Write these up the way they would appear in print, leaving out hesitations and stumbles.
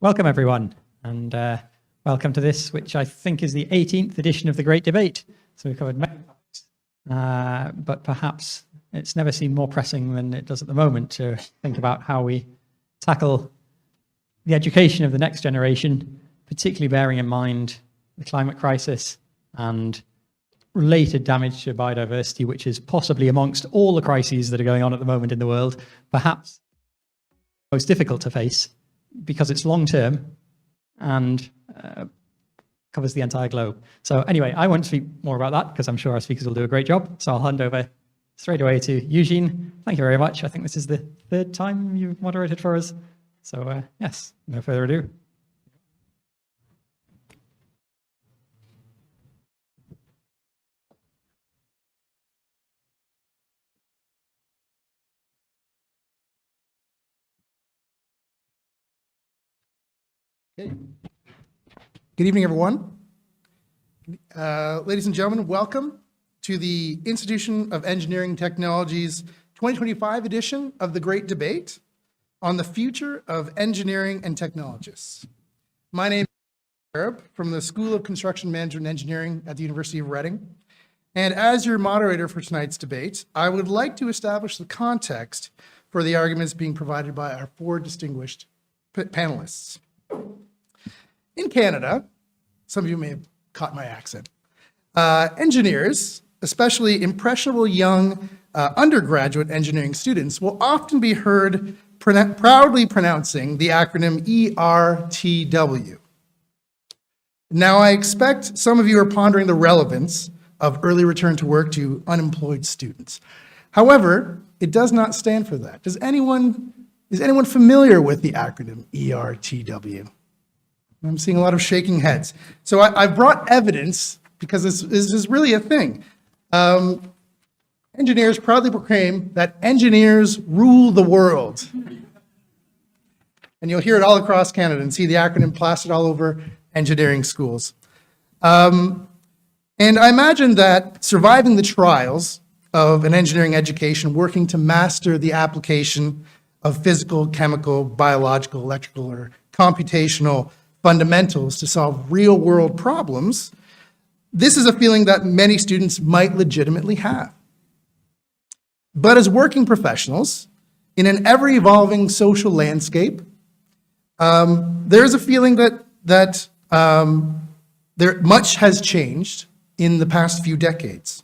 Welcome everyone, and welcome to this, which I think is the 18th edition of the Great Debate. So we've covered many topics, but perhaps it's never seemed more pressing than it does at the moment to think about how we tackle the education of the next generation, particularly bearing in mind the climate crisis and related damage to biodiversity, which is possibly amongst all the crises that are going on at the moment in the world, perhaps most difficult to face because it's long-term and covers the entire globe. So anyway, I won't speak more about that because I'm sure our speakers will do a great job. So I'll hand over straight away to Eugene. Thank you very much. I think this is the third time you've moderated for us. So yes, no further ado. Okay. Good evening, everyone. Ladies and gentlemen, welcome to the Institution of Engineering Technology's 2025 edition of the Great Debate on the future of engineering and technologists. My name is Arab from the School of Construction Management and Engineering at the University of Reading. And as your moderator for tonight's debate, I would like to establish the context for the arguments being provided by our four distinguished panelists. In Canada, some of you may have caught my accent, engineers, especially impressionable young undergraduate engineering students, will often be heard proudly pronouncing the acronym ERTW. Now, I expect some of you are pondering the relevance of early return to work to unemployed students. However, it does not stand for that. Is anyone familiar with the acronym ERTW? I'm seeing a lot of shaking heads. So I've brought evidence because this is really a thing. Engineers proudly proclaim that engineers rule the world. And you'll hear it all across Canada and see the acronym plastered all over engineering schools. And I imagine that surviving the trials of an engineering education, working to master the application of physical, chemical, biological, electrical, or computational fundamentals to solve real-world problems, this is a feeling that many students might legitimately have. But as working professionals, in an ever-evolving social landscape, there's a feeling that much has changed in the past few decades.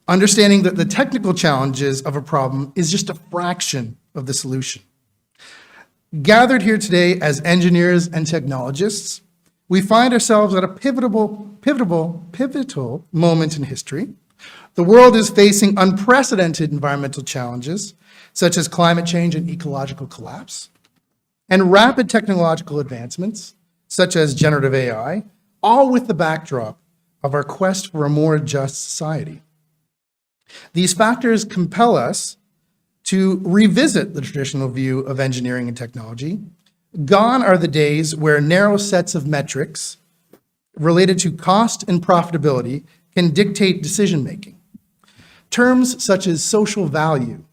Understanding that the technical challenges of a problem is just a fraction of the solution. Gathered here today as engineers and technologists, we find ourselves at a pivotal moment in history. The world is facing unprecedented environmental challenges, such as climate change and ecological collapse, and rapid technological advancements, such as generative AI, all with the backdrop of our quest for a more just society. These factors compel us to revisit the traditional view of engineering and technology. Gone are the days where narrow sets of metrics related to cost and profitability can dictate decision-making. Terms such as social value,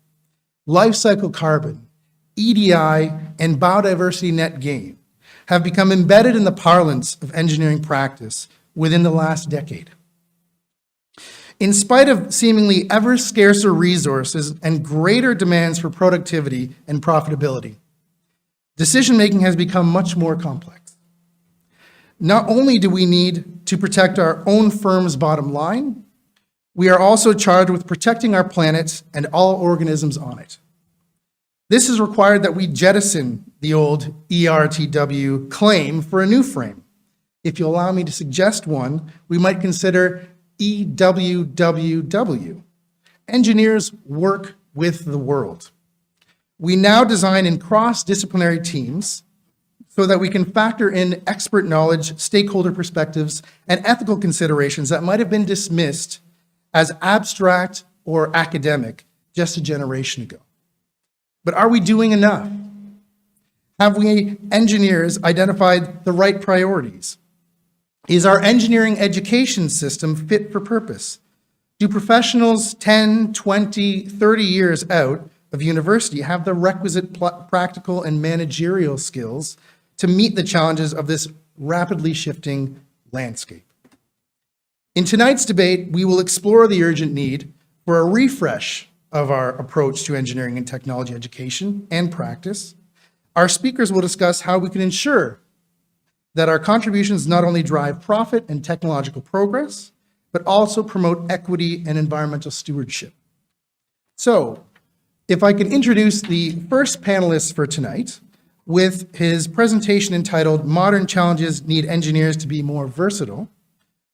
life cycle carbon, EDI, and biodiversity net gain have become embedded in the parlance of engineering practice within the last decade. In spite of seemingly ever scarcer resources and greater demands for productivity and profitability, decision-making has become much more complex. Not only do we need to protect our own firm's bottom line, we are also charged with protecting our planet and all organisms on it. This has required that we jettison the old ERTW claim for a new frame. If you allow me to suggest one, we might consider EWWW. Engineers work with the world. We now design in cross-disciplinary teams so that we can factor in expert knowledge, stakeholder perspectives, and ethical considerations that might have been dismissed as abstract or academic just a generation ago. But are we doing enough? Have we engineers identified the right priorities? Is our engineering education system fit for purpose? Do professionals 10, 20, 30 years out of university have the requisite practical and managerial skills to meet the challenges of this rapidly shifting landscape. In tonight's debate, we will explore the urgent need for a refresh of our approach to engineering and technology education and practice. Our speakers will discuss how we can ensure that our contributions not only drive profit and technological progress, but also promote equity and environmental stewardship. So, if I can introduce the first panelist for tonight with his presentation entitled Modern Challenges Need Engineers to Be More Versatile,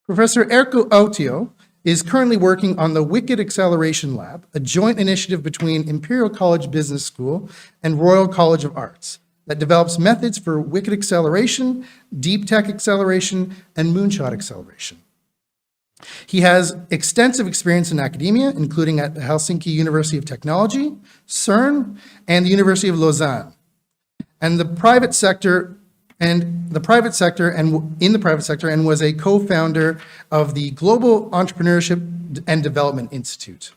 Professor Erkko Autio is currently working on the Wicked Acceleration Lab, a joint initiative between Imperial College Business School and Royal College of Arts that develops methods for wicked acceleration, deep tech acceleration, and moonshot acceleration. He has extensive experience in academia, including at the Helsinki University of Technology, CERN, and the University of Lausanne, and in the private sector, and was a co-founder of the Global Entrepreneurship and Development Institute.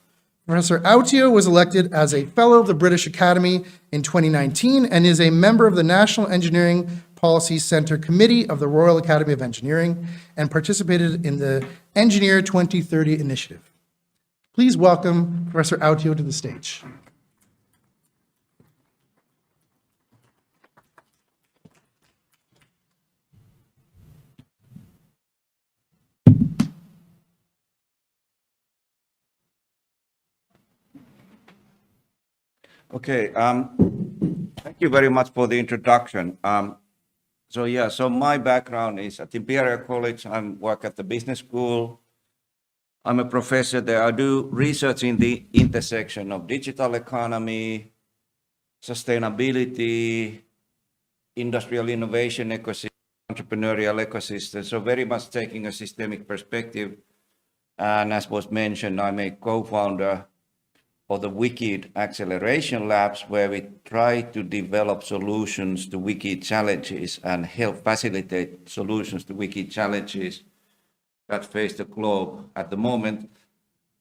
Professor Autio was elected as a Fellow of the British Academy in 2019 and is a member of the National Engineering Policy Centre Committee of the Royal Academy of Engineering and participated in the Engineer 2030 initiative. Please welcome Professor Autio to the stage. Okay, thank you very much for the introduction. So my background is at Imperial College. I work at the business school. I'm a professor there. I do research in the intersection of digital economy, sustainability, industrial innovation ecosystem, entrepreneurial ecosystem. So very much taking a systemic perspective. And as was mentioned, I'm a co-founder of the Wicked Acceleration Labs, where we try to develop solutions to wicked challenges and help facilitate solutions to wicked challenges that face the globe at the moment.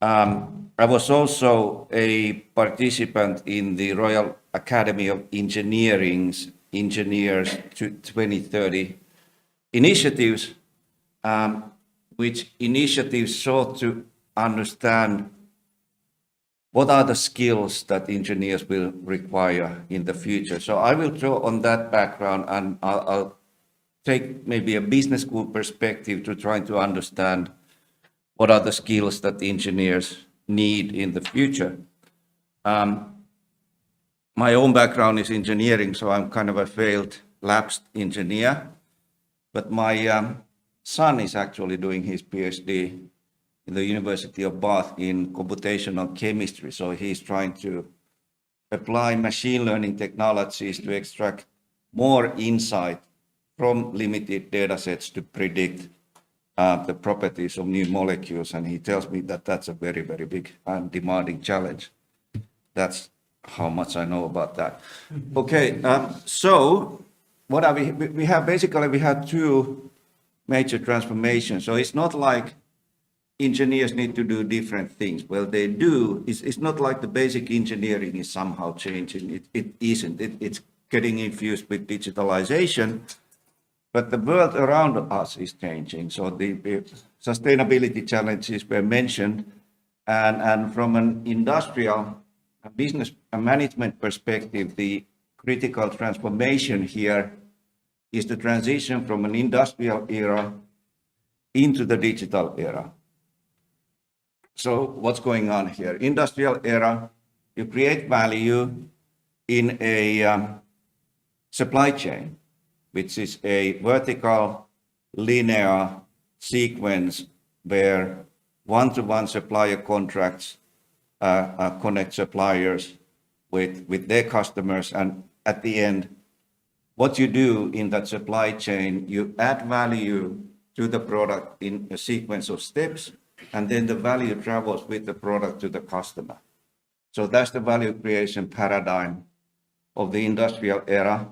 I was also a participant in the Royal Academy of Engineers 2030 initiatives, which initiatives sought to understand what are the skills that engineers will require in the future. So I will draw on that background, and I'll take maybe a business school perspective to try to understand what are the skills that engineers need in the future. My own background is engineering, so I'm kind of a failed, lapsed engineer. But my son is actually doing his PhD in the University of Bath in computational chemistry. So he's trying to apply machine learning technologies to extract more insight from limited data sets to predict the properties of new molecules. And he tells me that that's a very, very big and demanding challenge. That's how much I know about that. Okay, so what are we have basically, we have two major transformations. So it's not like engineers need to do different things. Well, they do. It's not like the basic engineering is somehow changing. It isn't. It's getting infused with digitalization, but the world around us is changing. So the sustainability challenges were mentioned, and from an industrial business and management perspective, the critical transformation here is the transition from an industrial era into the digital era. So what's going on here? Industrial era, you create value in a supply chain, which is a vertical linear sequence where one-to-one supplier contracts connect suppliers with their customers. And at the end, what you do in that supply chain, you add value to the product in a sequence of steps, and then the value travels with the product to the customer. So that's the value creation paradigm of the industrial era.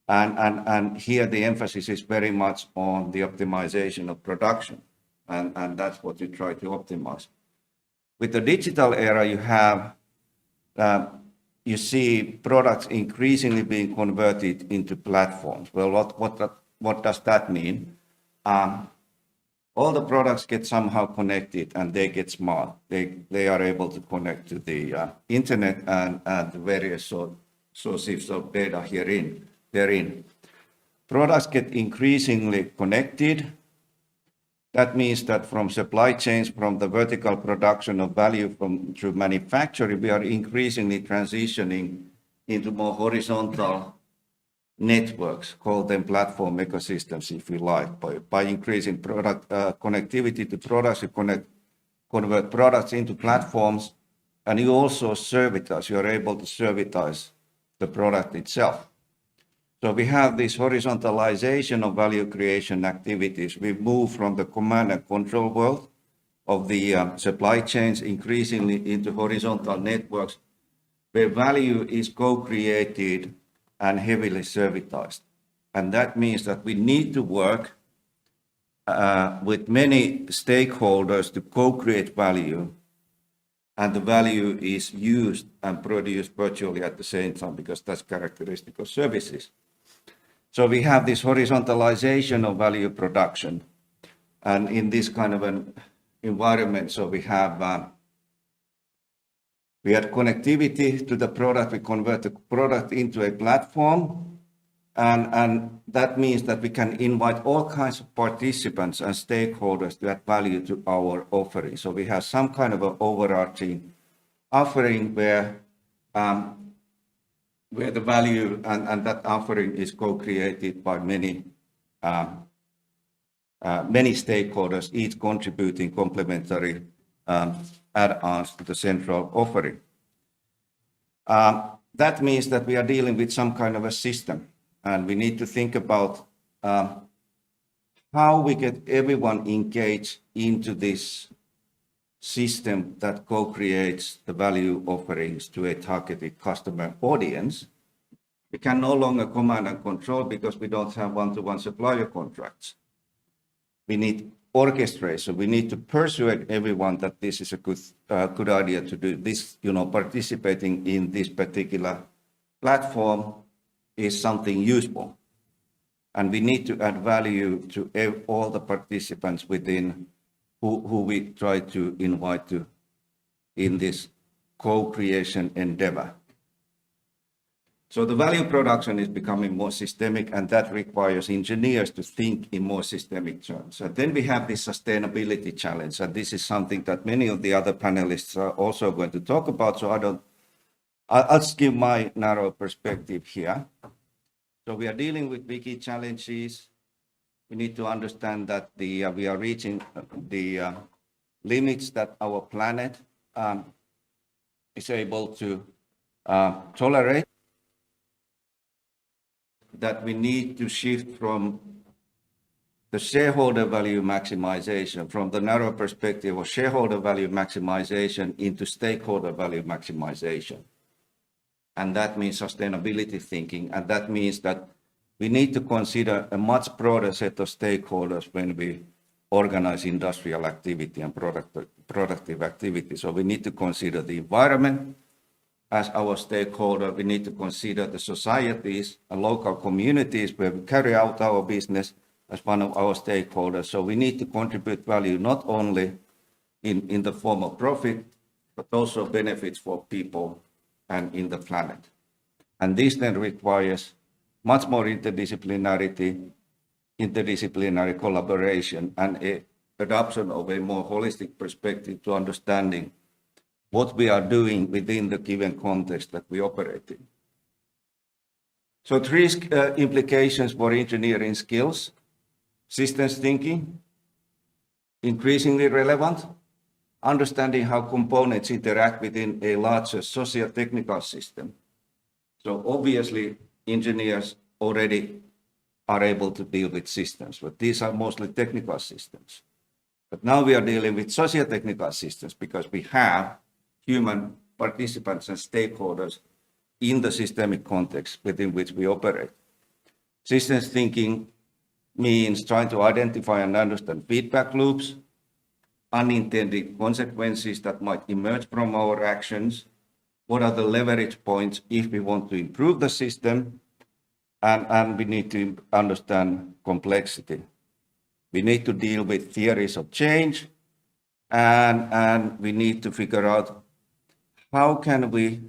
And here the emphasis is very much on the optimization of production. And that's what you try to optimize. With the digital era, you have you see products increasingly being converted into platforms. Well, what does that mean? All the products get somehow connected and they get smart. They are able to connect to the internet and the various sources of data therein. Products get increasingly connected. That means that from supply chains, from the vertical production of value through manufacturing, we are increasingly transitioning into more horizontal networks, call them platform ecosystems, if you like. By increasing product connectivity to products, you convert products into platforms, and you also servitize. You are able to servitize the product itself. So we have this horizontalization of value creation activities. We move from the command and control world of the supply chains increasingly into horizontal networks where value is co-created and heavily servitized. And that means that we need to work with many stakeholders to co-create value, and the value is used and produced virtually at the same time, because that's characteristic of services. So we have this horizontalization of value production. And in this kind of an environment, so we had connectivity to the product, we convert the product into a platform, and that means that we can invite all kinds of participants and stakeholders to add value to our offering. So we have some kind of an overarching offering where the value and that offering is co-created by many stakeholders, each contributing complementary add-ons to the central offering. That means that we are dealing with some kind of a system, and we need to think about how we get everyone engaged into this system that co-creates the value offerings to a targeted customer audience. We can no longer command and control because we don't have one-to-one supplier contracts. We need orchestration. We need to persuade everyone that this is a good idea to do this. Participating in this particular platform is something useful, and we need to add value to all the participants within who we try to invite to in this co-creation endeavor. So the value production is becoming more systemic, and that requires engineers to think in more systemic terms. And then we have this sustainability challenge, and this is something that many of the other panelists are also going to talk about. So I'll just give my narrow perspective here. So we are dealing with big challenges. We need to understand that we are reaching the limits that our planet is able to tolerate. That we need to shift from the shareholder value maximization, from the narrow perspective of shareholder value maximization into stakeholder value maximization. And that means sustainability thinking, and that means that we need to consider a much broader set of stakeholders when we organize industrial activity and productive activity. So we need to consider the environment as our stakeholder. We need to consider the societies and local communities where we carry out our business as one of our stakeholders. So we need to contribute value not only in the form of profit, but also benefits for people and in the planet. And this then requires much more interdisciplinary collaboration, and an adoption of a more holistic perspective to understanding what we are doing within the given context that we operate in. So three implications for engineering skills: systems thinking, increasingly relevant, understanding how components interact within a larger socio-technical system. So obviously, engineers already are able to deal with systems, but these are mostly technical systems. But now we are dealing with socio-technical systems because we have human participants and stakeholders in the systemic context within which we operate. Systems thinking means trying to identify and understand feedback loops, unintended consequences that might emerge from our actions, what are the leverage points if we want to improve the system, and we need to understand complexity. We need to deal with theories of change, and we need to figure out how can we,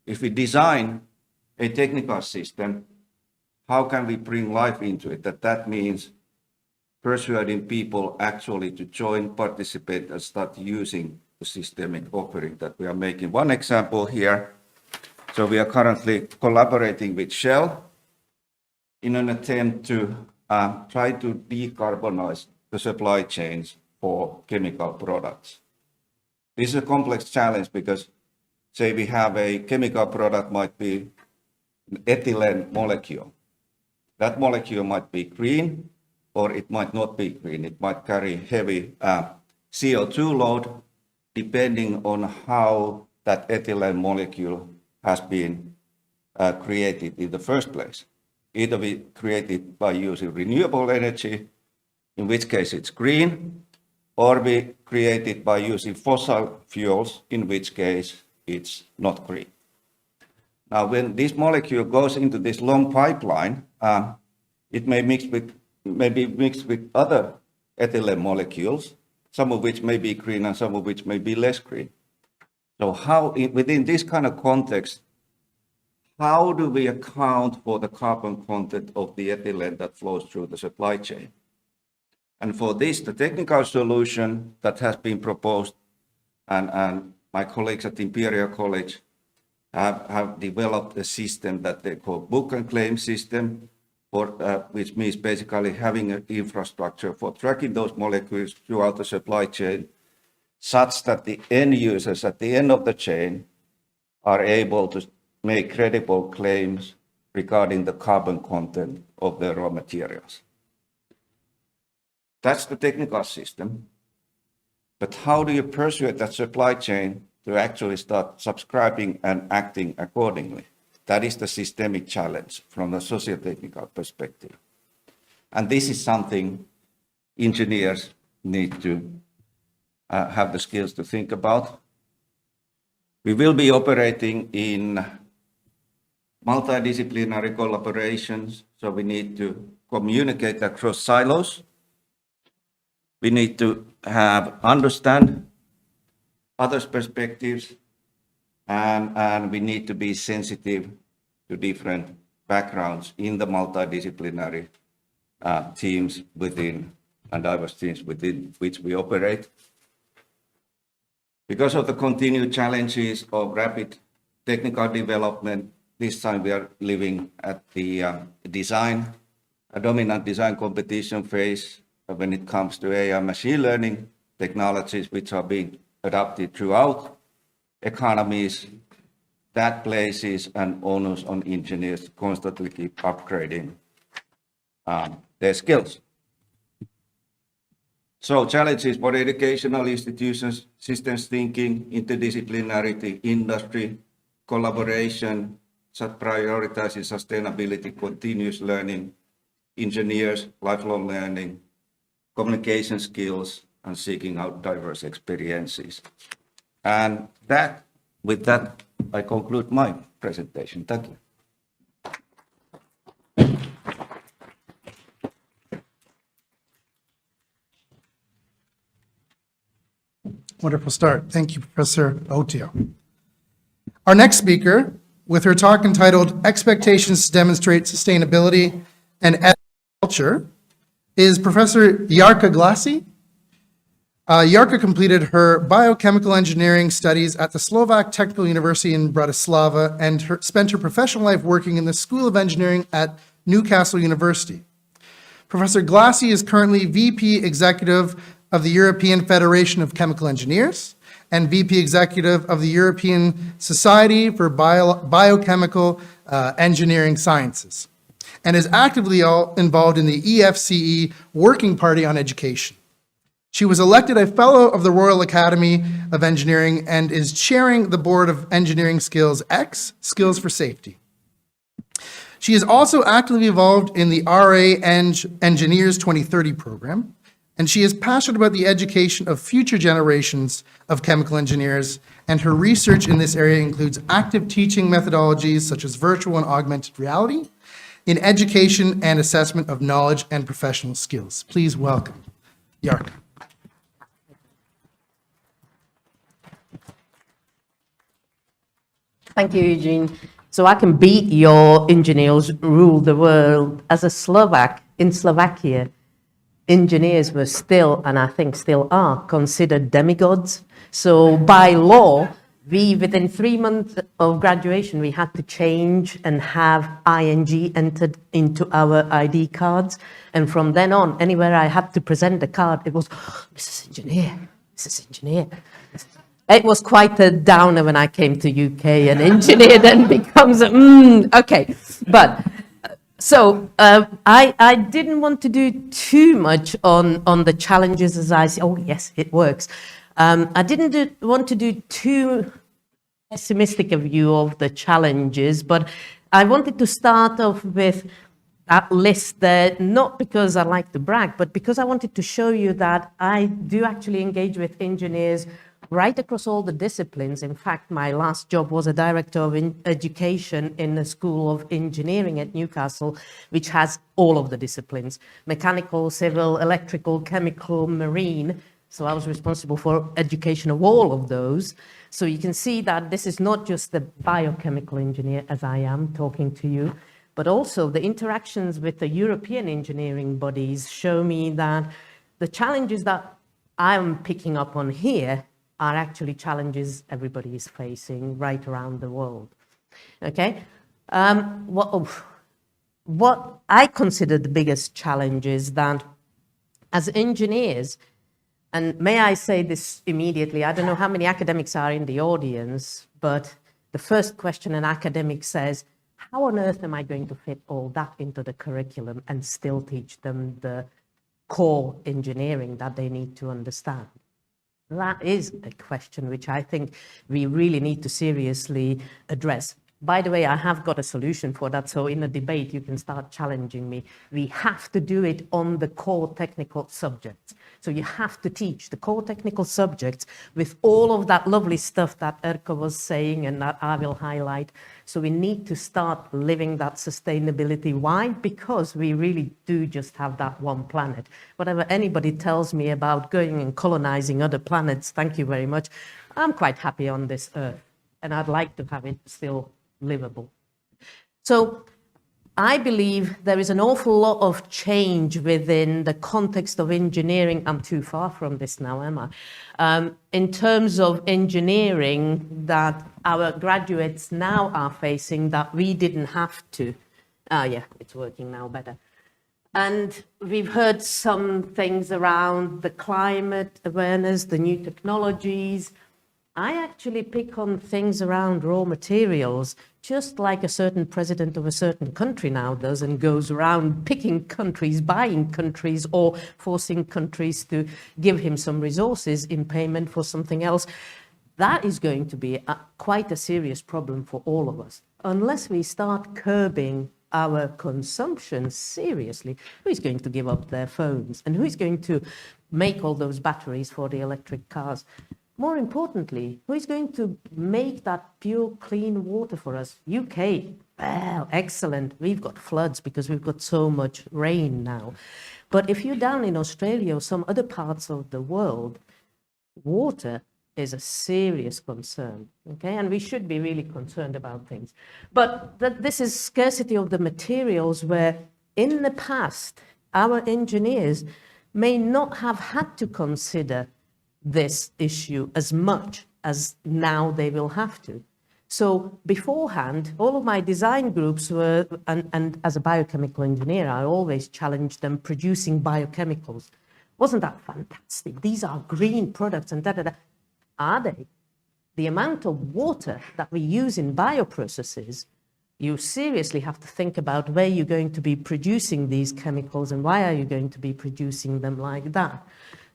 if we design a technical system, how can we bring life into it? That means persuading people actually to join, participate, and start using the systemic offering that we are making. One example here, so we are currently collaborating with Shell in an attempt to try to decarbonize the supply chains for chemical products. This is a complex challenge because, say, we have a chemical product might be an ethylene molecule. That molecule might be green, or it might not be green. It might carry heavy CO2 load, depending on how that ethylene molecule has been created in the first place. Either we create it by using renewable energy, in which case it's green, or we create it by using fossil fuels, in which case it's not green. Now, when this molecule goes into this long pipeline, it may be mixed with other ethylene molecules, some of which may be green and some of which may be less green. So how, within this kind of context, how do we account for the carbon content of the ethylene that flows through the supply chain? And for this, the technical solution that has been proposed, and my colleagues at Imperial College have developed a system that they call book and claim system, which means basically having an infrastructure for tracking those molecules throughout the supply chain, such that the end users at the end of the chain are able to make credible claims regarding the carbon content of their raw materials. That's the technical system. But how do you persuade that supply chain to actually start subscribing and acting accordingly? That is the systemic challenge from the socio-technical perspective. And this is something engineers need to have the skills to think about. We will be operating in multidisciplinary collaborations, so we need to communicate across silos. We need to understand others' perspectives, and we need to be sensitive to different backgrounds in the multidisciplinary teams within and diverse teams within which we operate. Because of the continued challenges of rapid technical development, this time we are living at the dominant design competition phase when it comes to AI machine learning technologies, which are being adopted throughout economies. That places an onus on engineers to constantly keep upgrading their skills. So challenges for educational institutions, systems thinking, interdisciplinarity, industry, collaboration, prioritizing sustainability, continuous learning, engineers, lifelong learning, communication skills, and seeking out diverse experiences. And with that, I conclude my presentation. Thank you. Wonderful start. Thank you, Professor Autio. Our next speaker, with her talk entitled Expectations to Demonstrate Sustainability and Culture, is Professor Jarka Glasi. Jarka completed her biochemical engineering studies at the Slovak Technical University in Bratislava and spent her professional life working in the School of Engineering at Newcastle University. Professor Glasi is currently VP Executive of the European Federation of Chemical Engineers and VP Executive of the European Society for Biochemical Engineering Sciences, and is actively involved in the EFCE Working Party on Education. She was elected a Fellow of the Royal Academy of Engineering and is chairing the Board of Engineering Skills X, Skills for Safety. She is also actively involved in the RA Engineers 2030 program and she is passionate about the education of future generations of chemical engineers, and her research in this area includes active teaching methodologies such as virtual and augmented reality in education and assessment of knowledge and professional skills. Please welcome Jarka. Thank you, Eugene. So I can beat your engineers rule the world. As a Slovak in Slovakia, engineers were still, and I think still are, considered demigods. So by law, within 3 months of graduation, we had to change and have ING entered into our ID cards. And from then on, anywhere I had to present a card, it was, oh, Mrs. Engineer, Mrs. Engineer. It was quite a downer when I came to UK. An engineer then becomes okay. But so I didn't want to do too much on the challenges as I say, oh yes, it works. I didn't want to do too pessimistic a view of the challenges, but I wanted to start off with that list there, not because I like to brag, but because I wanted to show you that I do actually engage with engineers right across all the disciplines. In fact, my last job was a director of education in the School of Engineering at Newcastle, which has all of the disciplines: mechanical, civil, electrical, chemical, marine. So I was responsible for education of all of those. So you can see that this is not just the biochemical engineer, as I am talking to you, but also the interactions with the European engineering bodies show me that the challenges that I'm picking up on here are actually challenges everybody is facing right around the world. Okay, what I consider the biggest challenge is that as engineers, and may I say this immediately, I don't know how many academics are in the audience, but the first question an academic says, how on earth am I going to fit all that into the curriculum and still teach them the core engineering that they need to understand? That is a question which I think we really need to seriously address. By the way, I have got a solution for that. So in a debate, you can start challenging me. We have to do it on the core technical subjects. So you have to teach the core technical subjects with all of that lovely stuff that Erko was saying and that I will highlight. So we need to start living that sustainability. Why? Because we really do just have that one planet. Whatever anybody tells me about going and colonizing other planets, thank you very much. I'm quite happy on this Earth, and I'd like to have it still livable. So I believe there is an awful lot of change within the context of engineering. I'm too far from this now, am I? In terms of engineering that our graduates now are facing that we didn't have to. Yeah, it's working now better. And we've heard some things around the climate awareness, the new technologies. I actually pick on things around raw materials, just like a certain president of a certain country now does, and goes around picking countries, buying countries, or forcing countries to give him some resources in payment for something else. That is going to be quite a serious problem for all of us. Unless we start curbing our consumption seriously, who is going to give up their phones? And who is going to make all those batteries for the electric cars? More importantly, who is going to make that pure, clean water for us? UK, well, excellent. We've got floods because we've got so much rain now. But if you're down in Australia or some other parts of the world, water is a serious concern, okay? And we should be really concerned about things. But this is scarcity of the materials where in the past, our engineers may not have had to consider this issue as much as now they will have to. So beforehand, all of my design groups were, and as a biochemical engineer, I always challenged them producing biochemicals. Wasn't that fantastic? These are green products and da-da-da. Are they? The amount of water that we use in bioprocesses, you seriously have to think about where you're going to be producing these chemicals and why are you going to be producing them like that.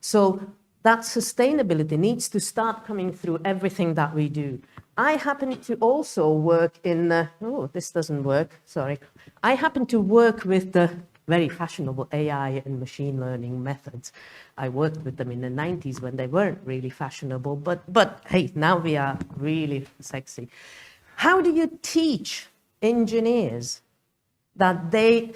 So that sustainability needs to start coming through everything that we do. I happen to also work in, oh, this doesn't work, sorry. I happen to work with the very fashionable AI and machine learning methods. I worked with them in the 90s when they weren't really fashionable, but hey, now we are really sexy. How do you teach engineers that they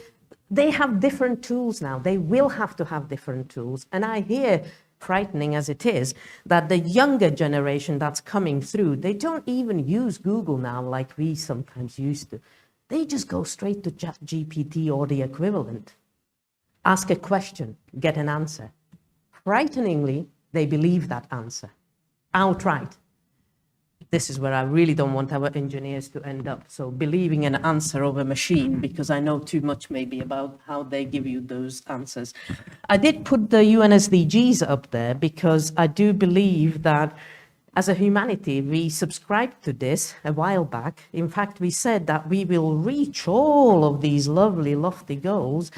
have different tools now? They will have to have different tools. And I hear, frightening as it is, that the younger generation that's coming through, they don't even use Google now like we sometimes used to. They just go straight to ChatGPT or the equivalent. Ask a question, get an answer. Frighteningly, they believe that answer outright. This is where I really don't want our engineers to end up. So believing an answer of a machine, because I know too much maybe about how they give you those answers. I did put the UN SDGs up there because I do believe that as a humanity, we subscribed to this a while back. In fact, we said that we will reach all of these lovely, lofty goals.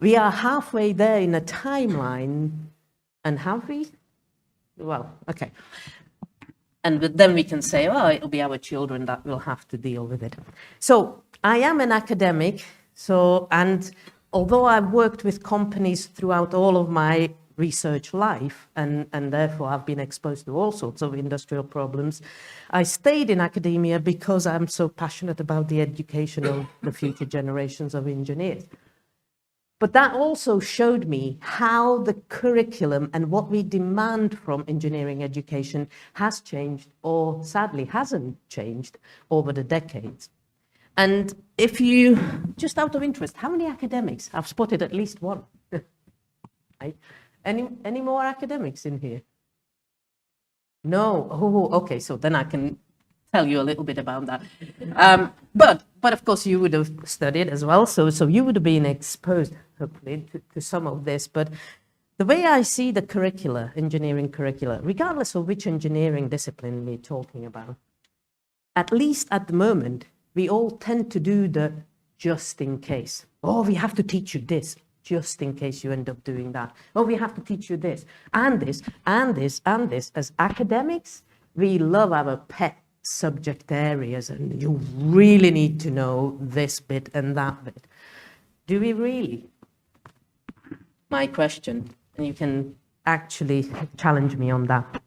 We are halfway there in a timeline. And have we? Well, okay. And then we can say, oh, it'll be our children that will have to deal with it. So I am an academic. And although I've worked with companies throughout all of my research life, and therefore I've been exposed to all sorts of industrial problems, I stayed in academia because I'm so passionate about the education of the future generations of engineers. But that also showed me how the curriculum and what we demand from engineering education has changed, or sadly hasn't changed, over the decades. And if you, just out of interest, how many academics? I've spotted at least one. Right? Any more academics in here? No. Oh, okay. So then I can tell you a little bit about that. But of course you would have studied as well. So you would have been exposed, hopefully, to some of this. But the way I see the curricula, engineering curricula, regardless of which engineering discipline we're talking about, at least at the moment, we all tend to do the just in case. Oh, we have to teach you this, just in case you end up doing that. Oh, we have to teach you this, and this, and this, and this. As academics, we love our pet subject areas, and you really need to know this bit and that bit. Do we really? My question, and you can actually challenge me on that.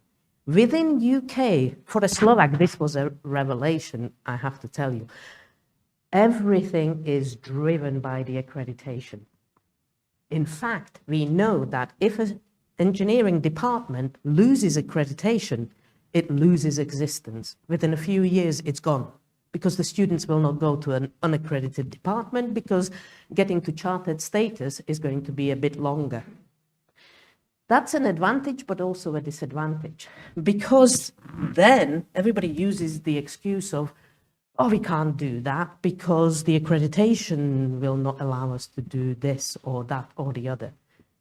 Within UK, for a Slovak, this was a revelation, I have to tell you. Everything is driven by the accreditation. In fact, we know that if an engineering department loses accreditation, it loses existence. Within a few years, it's gone, because the students will not go to an unaccredited department, because getting to chartered status is going to be a bit longer. That's an advantage, but also a disadvantage, because then everybody uses the excuse of, oh, we can't do that because the accreditation will not allow us to do this or that or the other.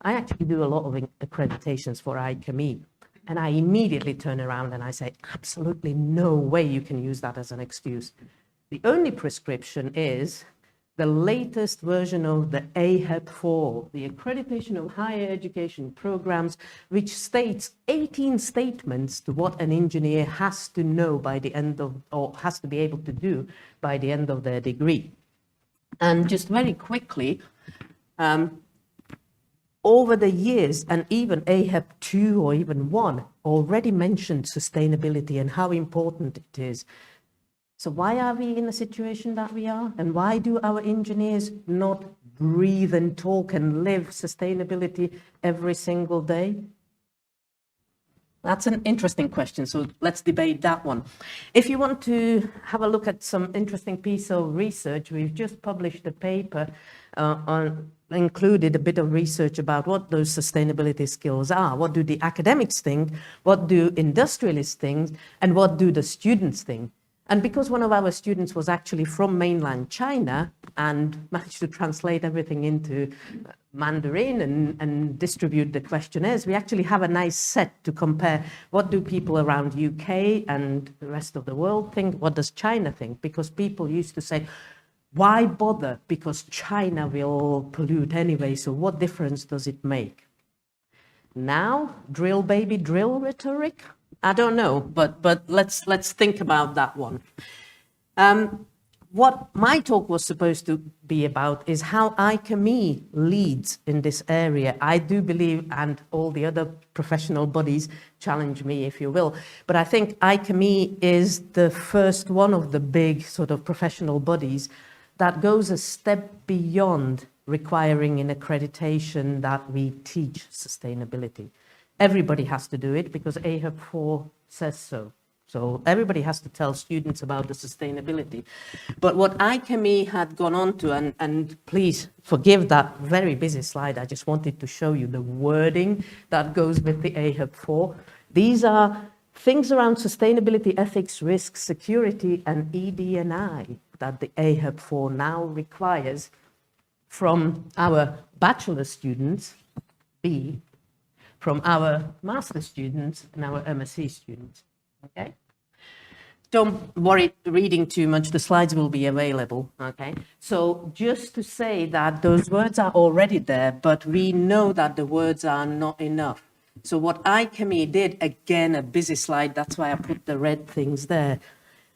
I actually do a lot of accreditations for ICME, and I immediately turn around and I say, absolutely no way you can use that as an excuse. The only prescription is the latest version of the AHEP4, the Accreditation of Higher Education Programs, which states 18 statements to what an engineer has to know by the end of, or has to be able to do by the end of their degree. And just very quickly, over the years, and even AHEP2 or even 1 already mentioned sustainability and how important it is. So why are we in the situation that we are? And why do our engineers not breathe and talk and live sustainability every single day? That's an interesting question, so let's debate that one. If you want to have a look at some interesting piece of research, we've just published a paper included a bit of research about what those sustainability skills are. What do the academics think? What do industrialists think? And what do the students think? And because one of our students was actually from mainland China and managed to translate everything into Mandarin and distribute the questionnaires, we actually have a nice set to compare what do people around UK and the rest of the world think, what does China think? Because people used to say, why bother? Because China will pollute anyway, so what difference does it make? Now, drill baby drill rhetoric? I don't know, but let's think about that one. what my talk was supposed to be about is how ICME leads in this area. I do believe, and all the other professional bodies challenge me, if you will, but I think ICME is the first one of the big sort of professional bodies that goes a step beyond requiring an accreditation that we teach sustainability. Everybody has to do it because AHEP 4 says so. So everybody has to tell students about the sustainability. But what ICME had gone on to, and please forgive that very busy slide, I just wanted to show you the wording that goes with the AHEP 4. These are things around sustainability, ethics, risk, security, and ED&I that the AHEP 4 now requires from our bachelor students, B, from our master students and our MSc students. Okay. Don't worry reading too much, the slides will be available, okay? So just to say that those words are already there, but we know that the words are not enough. So what ICME did, again, a busy slide, that's why I put the red things there.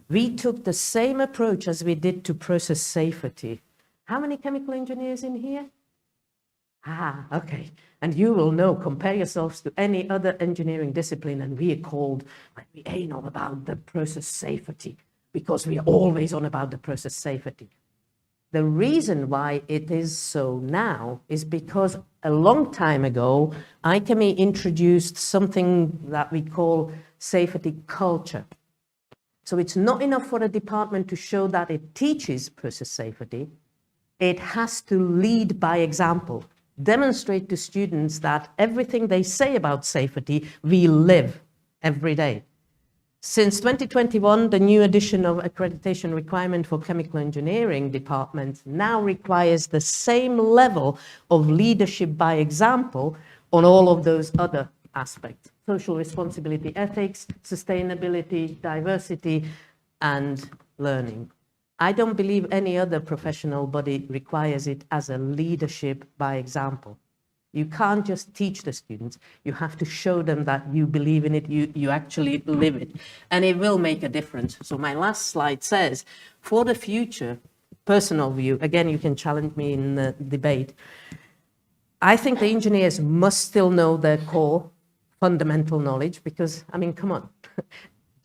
We took the same approach as we did to process safety. How many chemical engineers in here? Ah, okay. And you will know, compare yourselves to any other engineering discipline, and we are called, we ain't on about the process safety, because we are always on about the process safety. The reason why it is so now is because a long time ago, ICME introduced something that we call safety culture. So it's not enough for a department to show that it teaches process safety. It has to lead by example. Demonstrate to students that everything they say about safety, we live every day. Since 2021, the new edition of accreditation requirement for chemical engineering departments now requires the same level of leadership by example on all of those other aspects: social responsibility, ethics, sustainability, diversity, and learning. I don't believe any other professional body requires it as a leadership by example. You can't just teach the students, you have to show them that you believe in it, you actually live it, and it will make a difference. So my last slide says, for the future, personal view, again, you can challenge me in the debate, I think the engineers must still know their core fundamental knowledge, because, I mean, come on.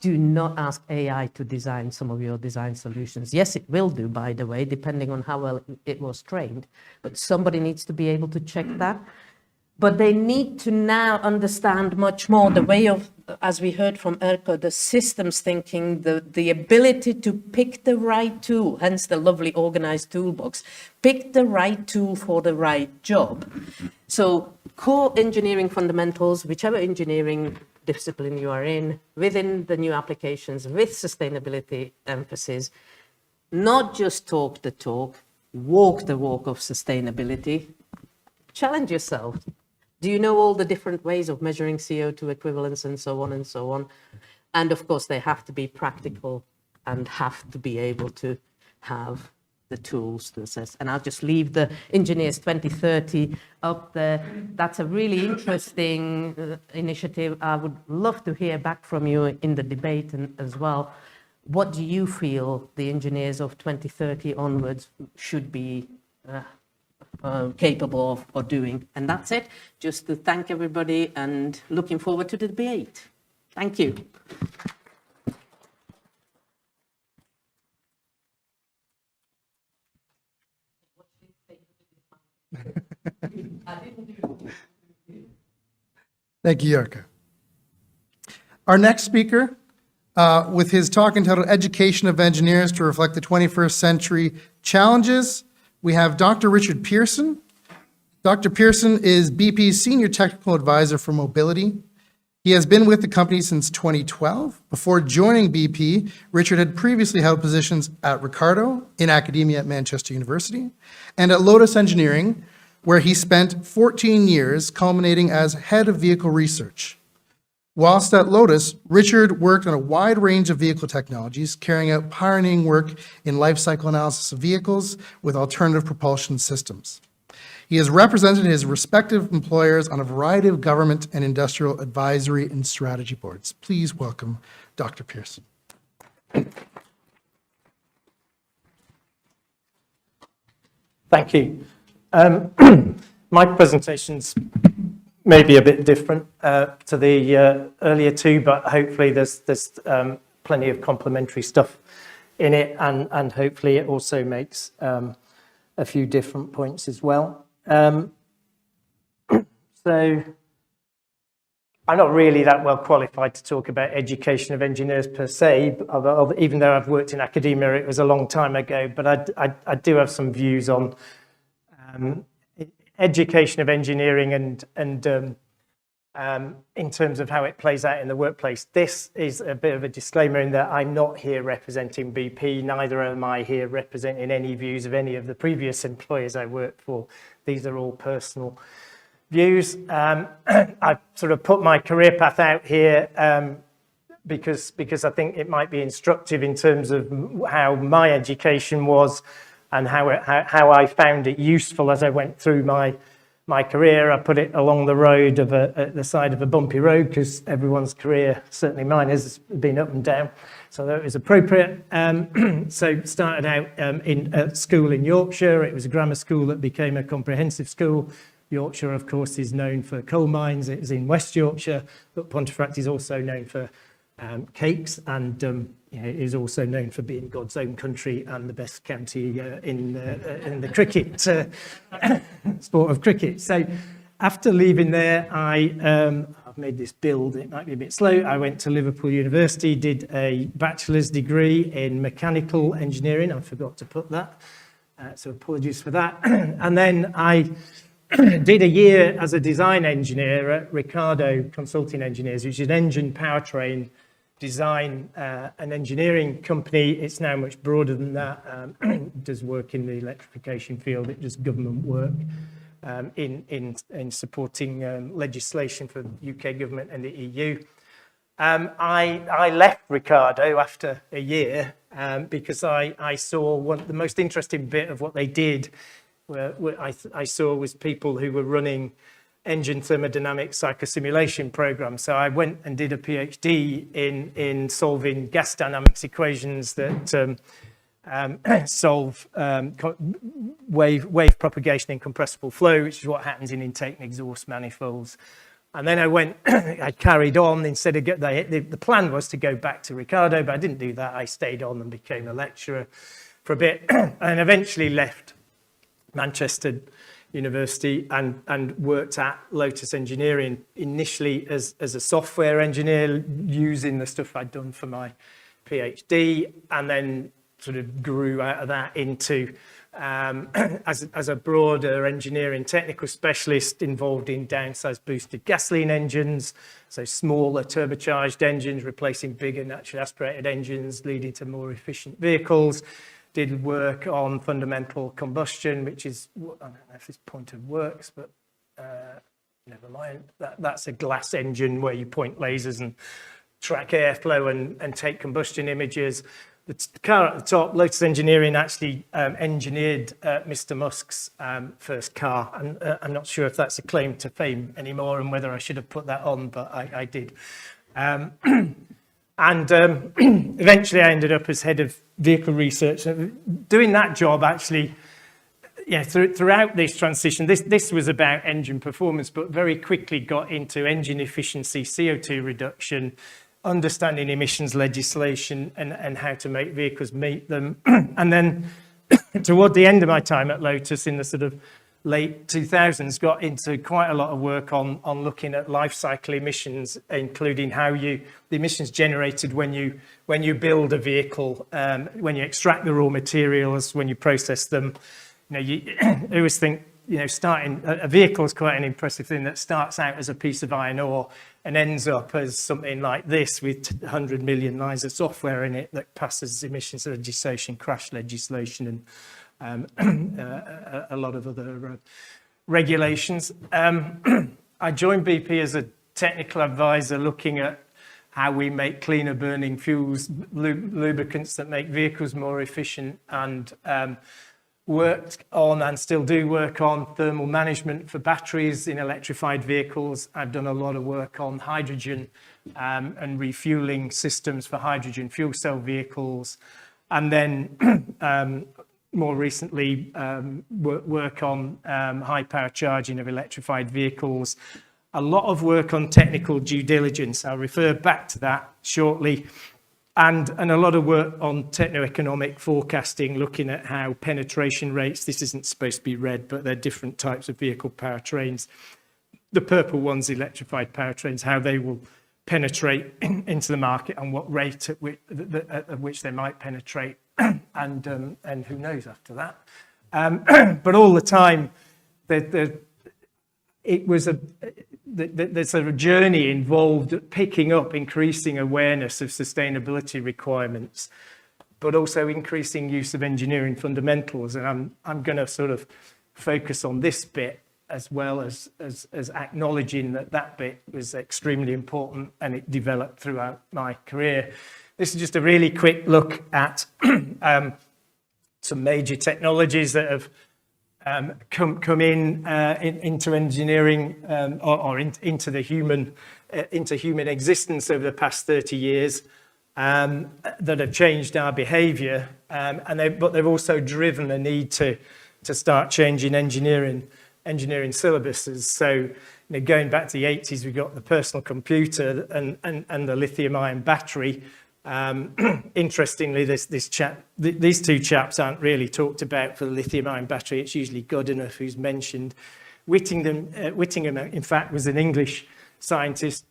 Do not ask AI to design some of your design solutions. Yes, it will do, by the way, depending on how well it was trained, but somebody needs to be able to check that. But they need to now understand much more the way of, as we heard from Erko, the systems thinking, the ability to pick the right tool, hence the lovely organized toolbox, pick the right tool for the right job. So core engineering fundamentals, whichever engineering discipline you are in, within the new applications, with sustainability emphasis, not just talk the talk, walk the walk of sustainability. Challenge yourself. Do you know all the different ways of measuring CO2 equivalents and so on and so on? And of course, they have to be practical and have to be able to have the tools to assess. And I'll just leave the Engineers 2030 up there. That's a really interesting initiative. I would love to hear back from you in the debate as well. What do you feel the engineers of 2030 onwards should be capable of doing? And that's it. Just to thank everybody and looking forward to the debate. Thank you. Thank you, Jarkko. Our next speaker, with his talk entitled Education of Engineers to Reflect the 21st Century Challenges, we have Dr. Richard Pearson. Dr. Pearson is BP's Senior Technical Advisor for Mobility. He has been with the company since 2012. Before joining BP, Richard had previously held positions at Ricardo, in academia at Manchester University, and at Lotus Engineering, where he spent 14 years, culminating as head of vehicle research. Whilst at Lotus, Richard worked on a wide range of vehicle technologies, carrying out pioneering work in life cycle analysis of vehicles with alternative propulsion systems. He has represented his respective employers on a variety of government and industrial advisory and strategy boards. Please welcome Dr. Pearson. Thank you. My presentation's maybe a bit different to the earlier two, but hopefully there's plenty of complementary stuff in it, and hopefully it also makes a few different points as well. So I'm not really that well qualified to talk about education of engineers per se, even though I've worked in academia, it was a long time ago, but I do have some views on education of engineering and in terms of how it plays out in the workplace. This is a bit of a disclaimer in that I'm not here representing BP, neither am I here representing any views of any of the previous employers I worked for. These are all personal views. I've sort of put my career path out here because I think it might be instructive in terms of how my education was and how I found it useful as I went through my career. I put it along the road at the side of a bumpy road because everyone's career, certainly mine, has been up and down. So that was appropriate. So started out at school in Yorkshire. It was a grammar school that became a comprehensive school. Yorkshire, of course, is known for coal mines. It was in West Yorkshire, but Pontefract is also known for cakes, and it is also known for being God's own country and the best county in the cricket sport of cricket. So after leaving there, I've made this build. It might be a bit slow. I went to Liverpool University, did a bachelor's degree in mechanical engineering. I forgot to put that, so apologies for that. And then I did a year as a design engineer at Ricardo Consulting Engineers, which is an engine powertrain design and engineering company. It's now much broader than that. It does work in the electrification field. It does government work in supporting legislation for the UK government and the EU. I left Ricardo after a year because I saw the most interesting bit of what they did. Where I saw was people who were running engine thermodynamic psychosimulation programs. So I went and did a PhD in solving gas dynamics equations that solve wave propagation in compressible flow, which is what happens in intake and exhaust manifolds. And then I went, I carried on instead of the plan was to go back to Ricardo, but I didn't do that. I stayed on and became a lecturer for a bit and eventually left Manchester University and worked at Lotus Engineering initially as a software engineer using the stuff I'd done for my PhD, and then sort of grew out of that into as a broader engineering technical specialist involved in downsized boosted gasoline engines, so smaller turbocharged engines replacing bigger naturally aspirated engines, leading to more efficient vehicles. Did work on fundamental combustion, which is, I don't know if this pointer works, but never mind. That's a glass engine where you point lasers and track airflow and take combustion images. The car at the top, Lotus Engineering, actually engineered Mr. Musk's first car. And I'm not sure if that's a claim to fame anymore and whether I should have put that on, but I did. And eventually I ended up as head of vehicle research. Doing that job actually, throughout this transition, this was about engine performance, but very quickly got into engine efficiency, CO2 reduction, understanding emissions legislation and how to make vehicles meet them. And then toward the end of my time at Lotus in the sort of late 2000s, got into quite a lot of work on looking at life cycle emissions, including how the emissions generated when you build a vehicle, when you extract the raw materials, when you process them. I always think, starting a vehicle is quite an impressive thing that starts out as a piece of iron ore and ends up as something like this with 100 million lines of software in it that passes emissions legislation, crash legislation, and a lot of other regulations. I joined BP as a technical advisor looking at how we make cleaner burning fuels, lubricants that make vehicles more efficient, and worked on and still do work on thermal management for batteries in electrified vehicles. I've done a lot of work on hydrogen and refueling systems for hydrogen fuel cell vehicles. And then more recently work on high power charging of electrified vehicles, a lot of work on technical due diligence. I'll refer back to that shortly. And a lot of work on techno-economic forecasting, looking at how penetration rates, this isn't supposed to be red, but they're different types of vehicle powertrains. The purple ones, electrified powertrains, how they will penetrate into the market and what rate at which they might penetrate, and who knows after that. But all the time, there's a journey involved picking up increasing awareness of sustainability requirements, but also increasing use of engineering fundamentals. And I'm going to sort of focus on this bit as well as acknowledging that bit was extremely important and it developed throughout my career. This is just a really quick look at some major technologies that have come into engineering or into human existence over the past 30 years that have changed our behaviour, but they've also driven a need to start changing engineering syllabuses. So, going back to the 80s, we got the personal computer and the lithium-ion battery. Interestingly, these two chaps aren't really talked about for the lithium-ion battery. It's usually Goodenough who's mentioned. Whittingham, in fact, was an English scientist,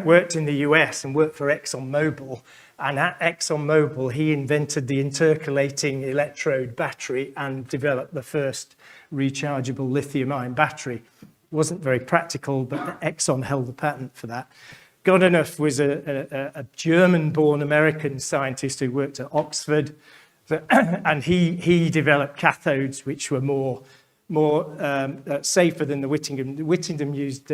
worked in the US and worked for ExxonMobil. And at ExxonMobil, he invented the intercalating electrode battery and developed the first rechargeable lithium-ion battery. It wasn't very practical, but Exxon held the patent for that. Goodenough was a German-born American scientist who worked at Oxford, and he developed cathodes which were more safer than the Whittingham. Whittingham used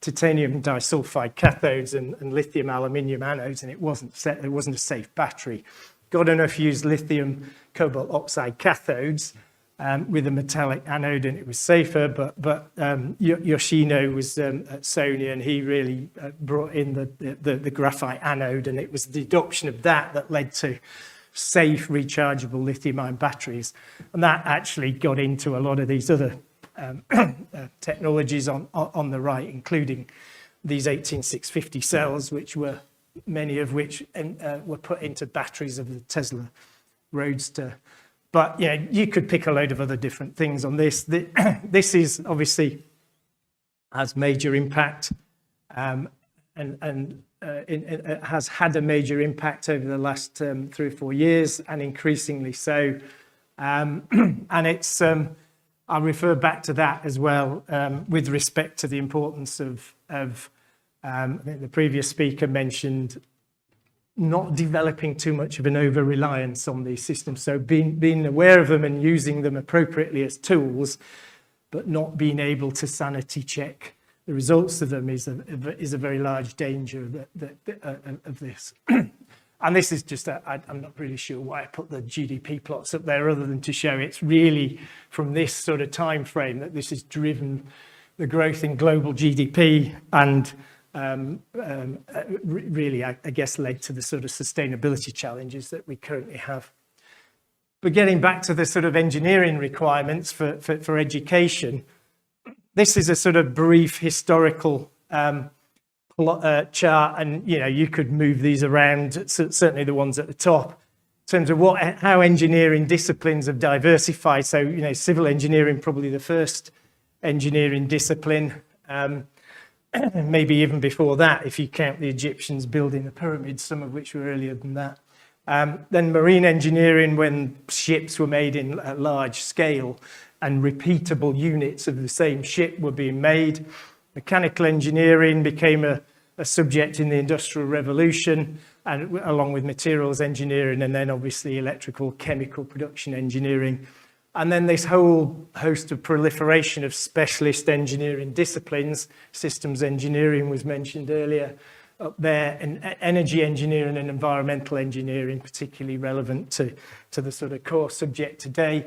titanium disulfide cathodes and lithium aluminium anodes, and it wasn't a safe battery. Goodenough used lithium cobalt oxide cathodes with a metallic anode, and it was safer. But Yoshino was at Sony, and he really brought in the graphite anode, and it was the adoption of that led to safe rechargeable lithium-ion batteries, and that actually got into a lot of these other technologies on the right, including these 18650 cells, many of which were put into batteries of the Tesla Roadster. But you could pick a load of other different things on this. This is obviously has major impact, and it has had a major impact over the last 3 or 4 years, and increasingly so. And it's I'll refer back to that as well with respect to the importance of I think the previous speaker mentioned not developing too much of an over-reliance on these systems. So being aware of them and using them appropriately as tools, but not being able to sanity check the results of them is a very large danger of this. And this is just, I'm not really sure why I put the GDP plots up there other than to show it's really from this sort of time frame that this has driven the growth in global GDP and really, I guess, led to the sort of sustainability challenges that we currently have. But getting back to the sort of engineering requirements for education, this is a sort of brief historical chart, and you could move these around, certainly the ones at the top, in terms of how engineering disciplines have diversified. So, civil engineering, probably the first engineering discipline, maybe even before that, if you count the Egyptians building the pyramids, some of which were earlier than that. Then marine engineering, when ships were made in a large scale and repeatable units of the same ship were being made. Mechanical engineering became a subject in the Industrial Revolution, and along with materials engineering, and then obviously electrical, chemical production engineering. And then this whole host of proliferation of specialist engineering disciplines. Systems engineering was mentioned earlier up there, and energy engineering and environmental engineering, particularly relevant to the sort of core subject today.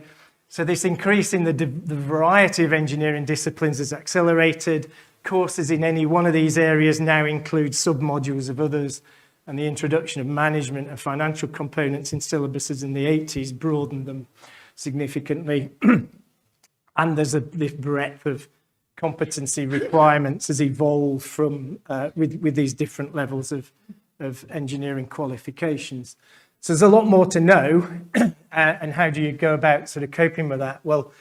So this increase in the variety of engineering disciplines has accelerated. Courses in any one of these areas now include sub-modules of others, and the introduction of management and financial components in syllabuses in the 80s broadened them. significantly. And there's this breadth of competency requirements has evolved from with these different levels of engineering qualifications. So there's a lot more to know. And how do you go about sort of coping with that? Well,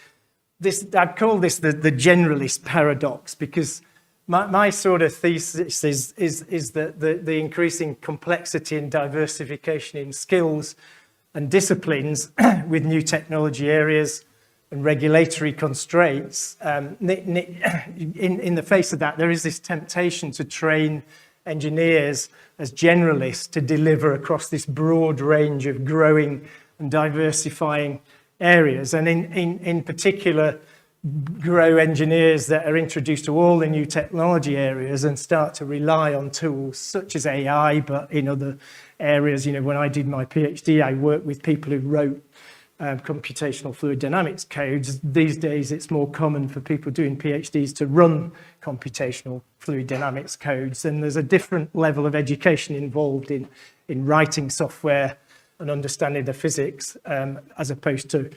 I'd call this the generalist paradox, because my sort of thesis is that the increasing complexity and diversification in skills and disciplines with new technology areas and regulatory constraints, in the face of that, there is this temptation to train engineers as generalists to deliver across this broad range of growing and diversifying areas. And in particular, grow engineers that are introduced to all the new technology areas and start to rely on tools such as AI, but in other areas. You know, when I did my PhD, I worked with people who wrote computational fluid dynamics codes. These days, it's more common for people doing PhDs to run computational fluid dynamics codes. And there's a different level of education involved in writing software and understanding the physics, as opposed to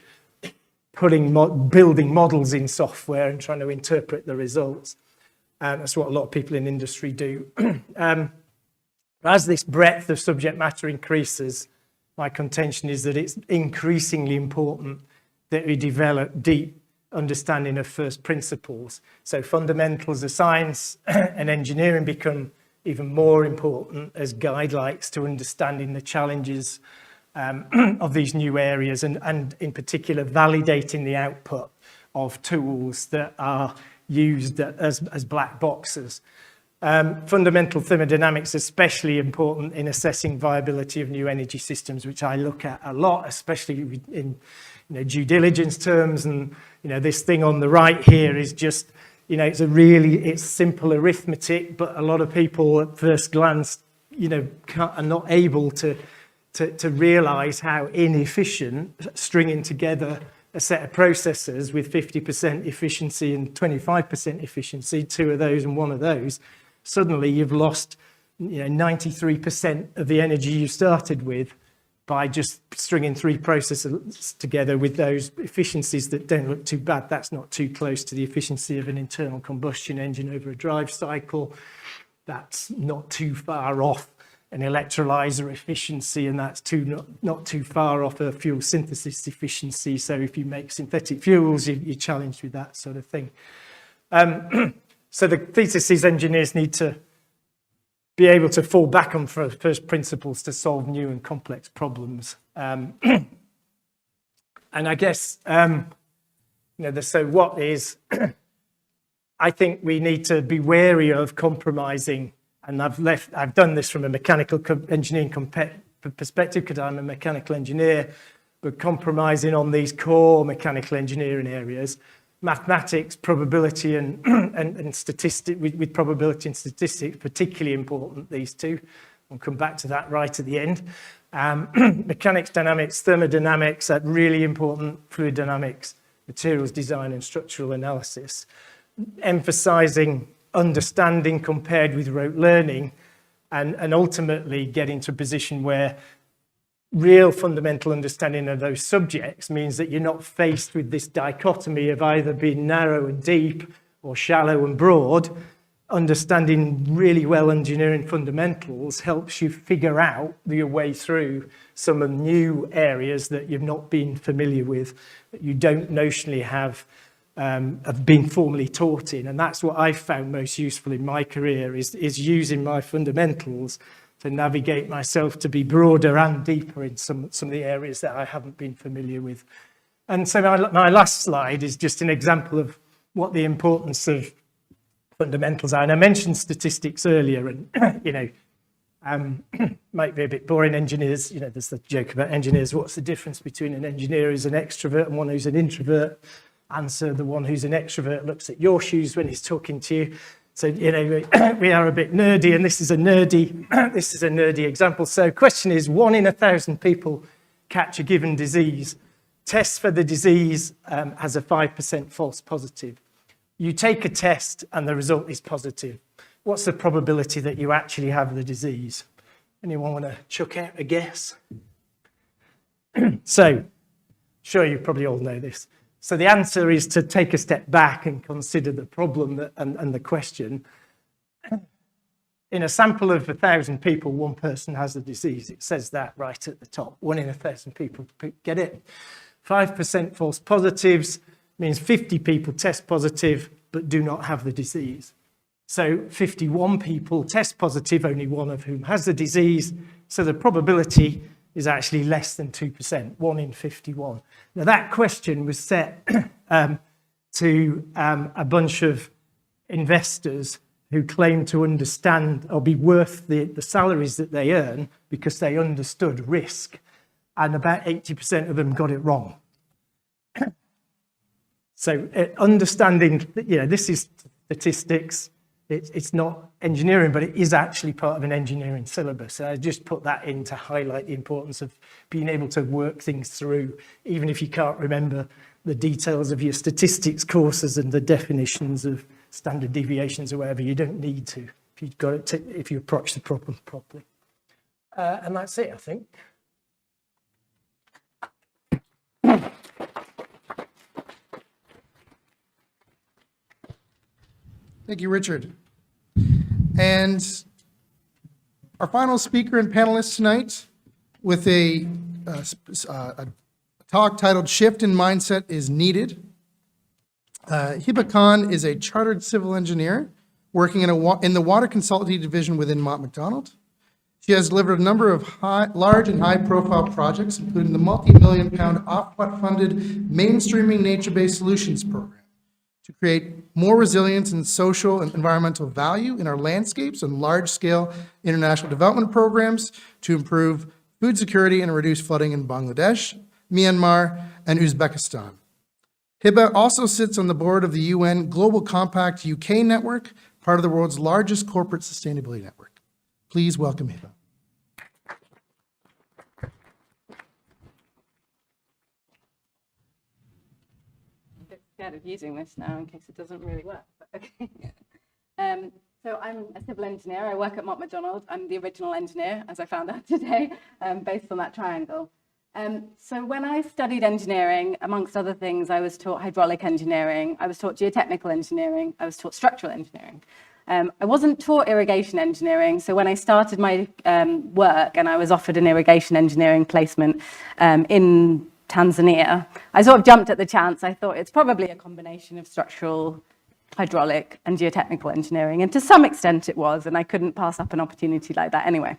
building models in software and trying to interpret the results. That's what a lot of people in industry do. As this breadth of subject matter increases, my contention is that it's increasingly important that we develop deep understanding of first principles. So fundamentals of science and engineering become even more important as guidelines to understanding the challenges of these new areas, and in particular validating the output of tools that are used as black boxes. Fundamental thermodynamics is especially important in assessing viability of new energy systems, which I look at a lot, especially in due diligence terms. And this thing on the right here is just it's simple arithmetic, but a lot of people at first glance are not able to realize how inefficient stringing together a set of processes with 50% efficiency and 25% efficiency, two of those and one of those, suddenly you've lost 93% of the energy you started with by just stringing three processes together with those efficiencies that don't look too bad. That's not too close to the efficiency of an internal combustion engine over a drive cycle. That's not too far off an electrolyzer efficiency, and that's not too far off a fuel synthesis efficiency. So if you make synthetic fuels, you're challenged with that sort of thing. So the thesis is engineers need to be able to fall back on first principles to solve new and complex problems. And I guess, the so what is, I think we need to be wary of compromising. And I've done this from a mechanical engineering perspective because I'm a mechanical engineer, but compromising on these core mechanical engineering areas. Mathematics, probability, and statistics, with probability and statistics, particularly important, these two. I'll come back to that right at the end. Mechanics, dynamics, thermodynamics, are really important, fluid dynamics, materials design, and structural analysis. Emphasizing understanding compared with rote learning, and ultimately getting to a position where real fundamental understanding of those subjects means that you're not faced with this dichotomy of either being narrow and deep or shallow and broad. Understanding really well engineering fundamentals helps you figure out your way through some of the new areas that you've not been familiar with, that you don't notionally have been formally taught in. And that's what I've found most useful in my career, is using my fundamentals to navigate myself to be broader and deeper in some of the areas that I haven't been familiar with. And so my last slide is just an example of what the importance of fundamentals are. And I mentioned statistics earlier, and might be a bit boring. Engineers, there's the joke about engineers, what's the difference between an engineer who's an extrovert and one who's an introvert? Answer: the one who's an extrovert looks at your shoes when he's talking to you. So, we are a bit nerdy, and this is a nerdy example. So question is, 1 in 1,000 people catch a given disease. Test for the disease has a 5% false positive. You take a test and the result is positive. What's the probability that you actually have the disease? Anyone want to chuck out a guess? So Sure, you probably all know this. So the answer is to take a step back and consider the problem and the question. In a sample of 1,000 people, one person has the disease. It says that right at the top. 1 in 1,000 people get it. 5% false positives means 50 people test positive but do not have the disease. So 51 people test positive, only 1 of whom has the disease. So the probability is actually less than 2%, 1 in 51. Now that question was set to a bunch of investors who claim to understand or be worth the salaries that they earn because they understood risk. And about 80% of them got it wrong. So understanding, this is statistics. It's not engineering, but it is actually part of an engineering syllabus. And I just put that in to highlight the importance of being able to work things through, even if you can't remember the details of your statistics courses and the definitions of standard deviations or whatever. You don't need to if you've got it if you approach the problem properly. And that's it, I think. Thank you, Richard. And our final speaker and panelist tonight with a talk titled Shift in Mindset is Needed. Hiba Khan is a chartered civil engineer working in the water consultancy division within Mott MacDonald. She has delivered a number of large and high-profile projects, including the multi-million-pound Ofwat-funded Mainstreaming Nature-Based Solutions program, to create more resilience and social and environmental value in our landscapes and large-scale international development programs to improve food security and reduce flooding in Bangladesh, Myanmar, and Uzbekistan. Hiba also sits on the board of the UN Global Compact UK network, part of the world's largest corporate sustainability network. Please welcome Hiba. Scared of using this now in case it doesn't really work. But okay. So I'm a civil engineer. I work at Mott MacDonald. I'm the original engineer, as I found out today, based on that triangle. So when I studied engineering, amongst other things, I was taught hydraulic engineering, I was taught geotechnical engineering, I was taught structural engineering. I wasn't taught irrigation engineering, so when I started my work and I was offered an irrigation engineering placement in Tanzania, I sort of jumped at the chance. I thought it's probably a combination of structural, hydraulic and geotechnical engineering, and to some extent it was, and I couldn't pass up an opportunity like that anyway.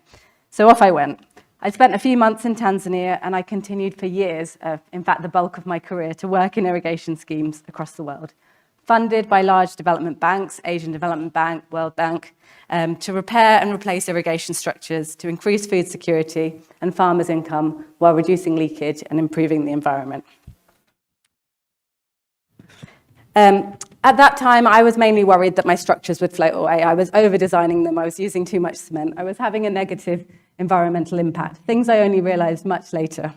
So off I went. I spent a few months in Tanzania and I continued for years, in fact the bulk of my career, to work in irrigation schemes across the world, funded by large development banks, Asian Development Bank, World Bank, to repair and replace irrigation structures, to increase food security and farmers' income while reducing leakage and improving the environment. At that time, I was mainly worried that my structures would float away. I was over-designing them, I was using too much cement, I was having a negative environmental impact, things I only realized much later.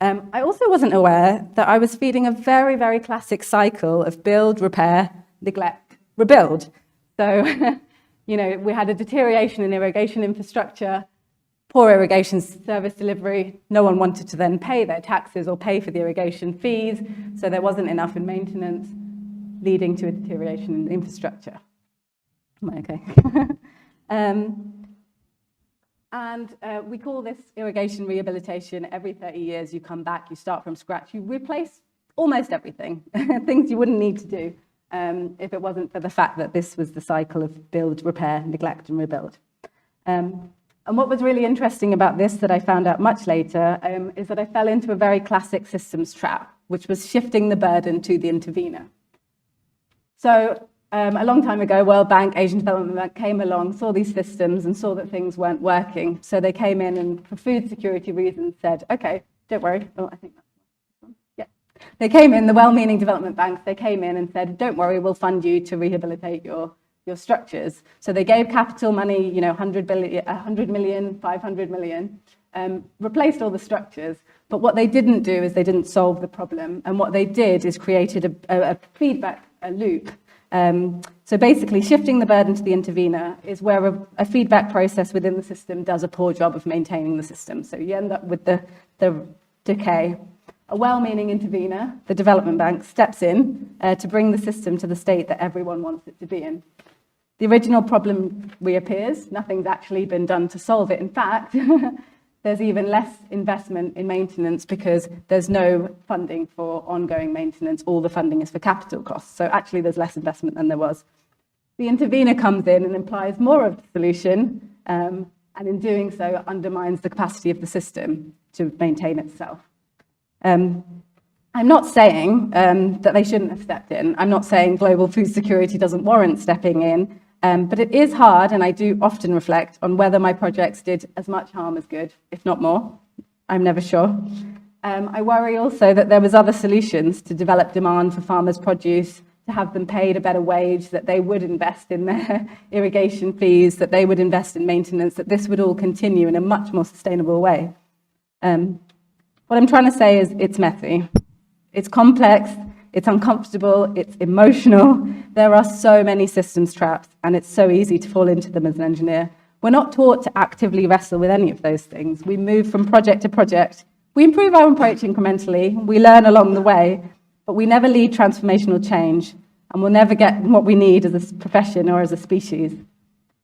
I also wasn't aware that I was feeding a very, very classic cycle of build, repair, neglect, rebuild. So, we had a deterioration in irrigation infrastructure, poor irrigation service delivery. No one wanted to then pay their taxes or pay for the irrigation fees, so there wasn't enough in maintenance, leading to a deterioration in the infrastructure. Am I okay? And we call this irrigation rehabilitation. Every 30 years, you come back, you start from scratch, you replace almost everything, things you wouldn't need to do if it wasn't for the fact that this was the cycle of build, repair, neglect, and rebuild. And what was really interesting about this that I found out much later is that I fell into a very classic systems trap, which was shifting the burden to the intervener. So a long time ago, World Bank, Asian Development Bank came along, saw these systems and saw that things weren't working. So they came in and for food security reasons said, okay, don't worry. Oh, I think that's one. Yeah. They came in, the well-meaning development banks, they came in and said, don't worry, we'll fund you to rehabilitate your structures. So they gave capital money, 100 million, 500 million, replaced all the structures. But what they didn't do is they didn't solve the problem. And what they did is created a feedback loop. So basically, shifting the burden to the intervener is where a feedback process within the system does a poor job of maintaining the system. So you end up with the decay. A well-meaning intervener, the development bank, steps in to bring the system to the state that everyone wants it to be in. The original problem reappears. Nothing's actually been done to solve it. In fact, there's even less investment in maintenance because there's no funding for ongoing maintenance. All the funding is for capital costs. So actually, there's less investment than there was. The intervener comes in and implies more of the solution, and in doing so, undermines the capacity of the system to maintain itself. I'm not saying that they shouldn't have stepped in. I'm not saying global food security doesn't warrant stepping in, but it is hard, and I do often reflect on whether my projects did as much harm as good, if not more. I'm never sure. I worry also that there was other solutions to develop demand for farmers' produce, to have them paid a better wage, that they would invest in their irrigation fees, that they would invest in maintenance, that this would all continue in a much more sustainable way. What I'm trying to say is it's messy. It's complex, it's uncomfortable, it's emotional. There are so many systems traps, and it's so easy to fall into them as an engineer. We're not taught to actively wrestle with any of those things. We move from project to project. We improve our approach incrementally. We learn along the way, but we never lead transformational change, and we'll never get what we need as a profession or as a species.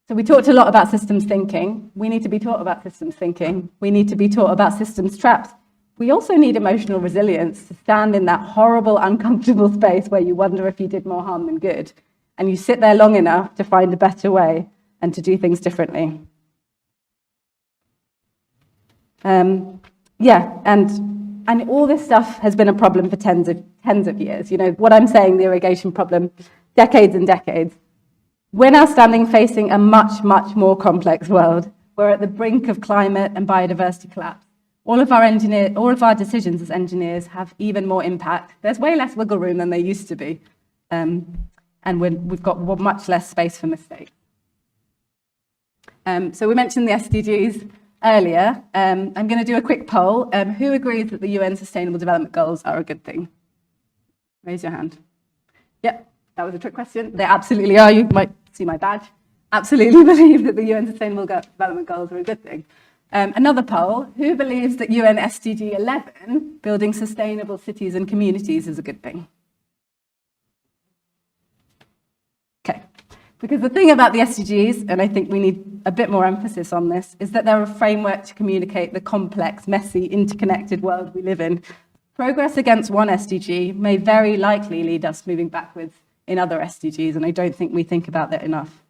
So we talked a lot about systems thinking. We need to be taught about systems thinking. We need to be taught about systems traps. We also need emotional resilience to stand in that horrible, uncomfortable space where you wonder if you did more harm than good, and you sit there long enough to find a better way and to do things differently. And all this stuff has been a problem for tens of years. You know, what I'm saying, the irrigation problem, decades and decades. We're now facing a much, much more complex world. We're at the brink of climate and biodiversity collapse. All of our decisions as engineers have even more impact. There's way less wiggle room than there used to be. And we've got much less space for mistakes. So we mentioned the SDGs earlier. I'm going to do a quick poll. Who agrees that the UN Sustainable Development Goals are a good thing? Raise your hand. Yep, that was a trick question. They absolutely are. You might see my badge. Absolutely believe that the UN Sustainable Development Goals are a good thing. Another poll, who believes that UN SDG 11, building sustainable cities and communities, is a good thing? Okay, because the thing about the SDGs, and I think we need a bit more emphasis on this, is that they're a framework to communicate the complex, messy, interconnected world we live in. Progress against one SDG may very likely lead us moving backwards in other SDGs, and I don't think we think about that enough.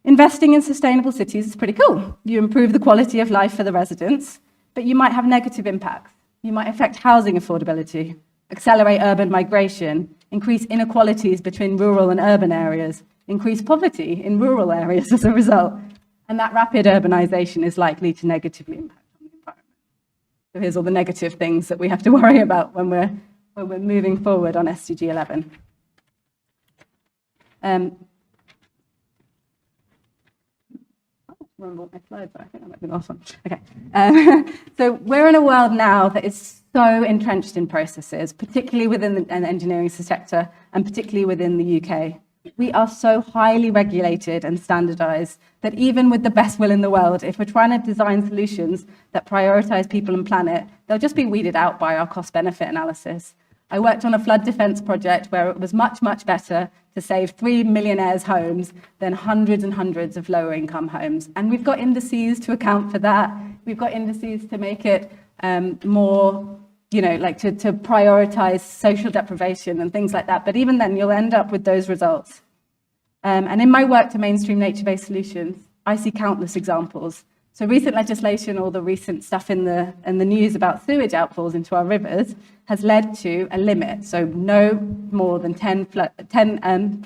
Investing in sustainable cities is pretty cool. You improve the quality of life for the residents, but you might have negative impacts. You might affect housing affordability, accelerate urban migration, increase inequalities between rural and urban areas, increase poverty in rural areas as a result. And that rapid urbanization is likely to negatively impact on the environment. So here's all the negative things that we have to worry about when we're moving forward on SDG 11. Remember what my slides are. I think that might be the last one. Okay. So we're in a world now that is so entrenched in processes, particularly within the engineering sector and particularly within the UK. We are so highly regulated and standardized that even with the best will in the world, if we're trying to design solutions that prioritize people and planet, they'll just be weeded out by our cost-benefit analysis. I worked on a flood defense project where it was much, much better to save 3 millionaires' homes than hundreds and hundreds of lower income homes. And we've got indices to account for that. We've got indices to make it more, you know, like to prioritize social deprivation and things like that. But even then, you'll end up with those results. And in my work to mainstream nature-based solutions, I see countless examples. So recent legislation or the recent stuff in the news about sewage outfalls into our rivers has led to a limit, so no more than 10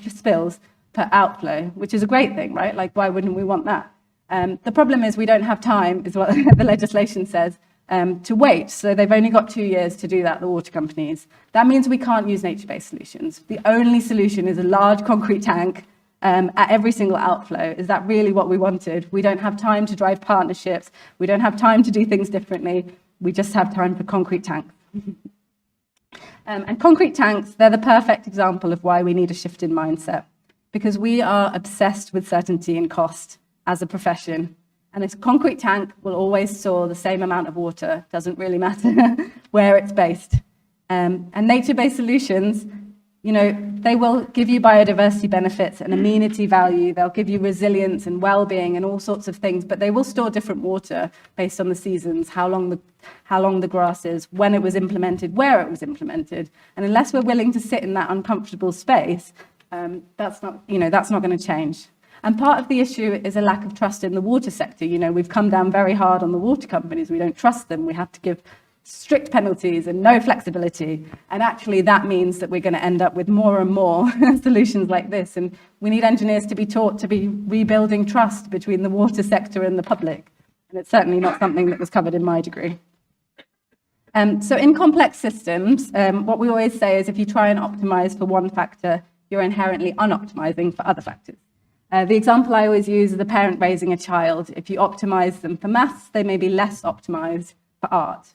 spills per outflow, which is a great thing, right? Like, why wouldn't we want that? The problem is we don't have time, is what the legislation says, to wait. So they've only got 2 years to do that, the water companies. That means we can't use nature-based solutions. The only solution is a large concrete tank at every single outflow. Is that really what we wanted? We don't have time to drive partnerships. We don't have time to do things differently. We just have time for concrete tanks. And concrete tanks, they're the perfect example of why we need a shift in mindset, because we are obsessed with certainty and cost as a profession. And a concrete tank will always store the same amount of water. Doesn't really matter where it's based. And nature-based solutions, you know, they will give you biodiversity benefits and amenity value. They'll give you resilience and well-being and all sorts of things, but they will store different water based on the seasons, how long the grass is, when it was implemented, where it was implemented. And unless we're willing to sit in that uncomfortable space, that's not going to change. And part of the issue is a lack of trust in the water sector. You know, we've come down very hard on the water companies. We don't trust them. We have to give strict penalties and no flexibility. And actually that means that we're going to end up with more and more solutions like this. And we need engineers to be taught to be rebuilding trust between the water sector and the public. And it's certainly not something that was covered in my degree. So in complex systems, what we always say is if you try and optimize for one factor, you're inherently unoptimizing for other factors. The example I always use is the parent raising a child. If you optimize them for maths, they may be less optimized for art.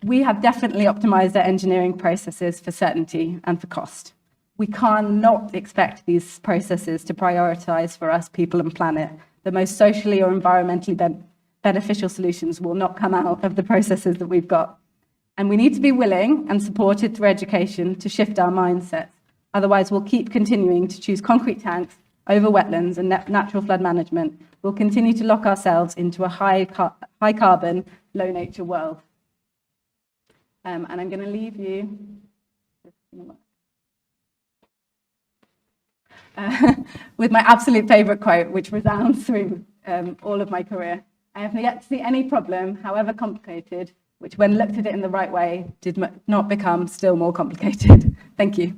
We have definitely optimized our engineering processes for certainty and for cost. We cannot expect these processes to prioritize for us, people and planet. The most socially or environmentally beneficial solutions will not come out of the processes that we've got. And we need to be willing and supported through education to shift our mindsets. Otherwise, we'll keep continuing to choose concrete tanks over wetlands and natural flood management. We'll continue to lock ourselves into a high carbon, low nature world. And I'm going to leave you with my absolute favorite quote, which resounds through all of my career. I have yet to see any problem, however complicated, which when looked at it in the right way, did not become still more complicated. Thank you.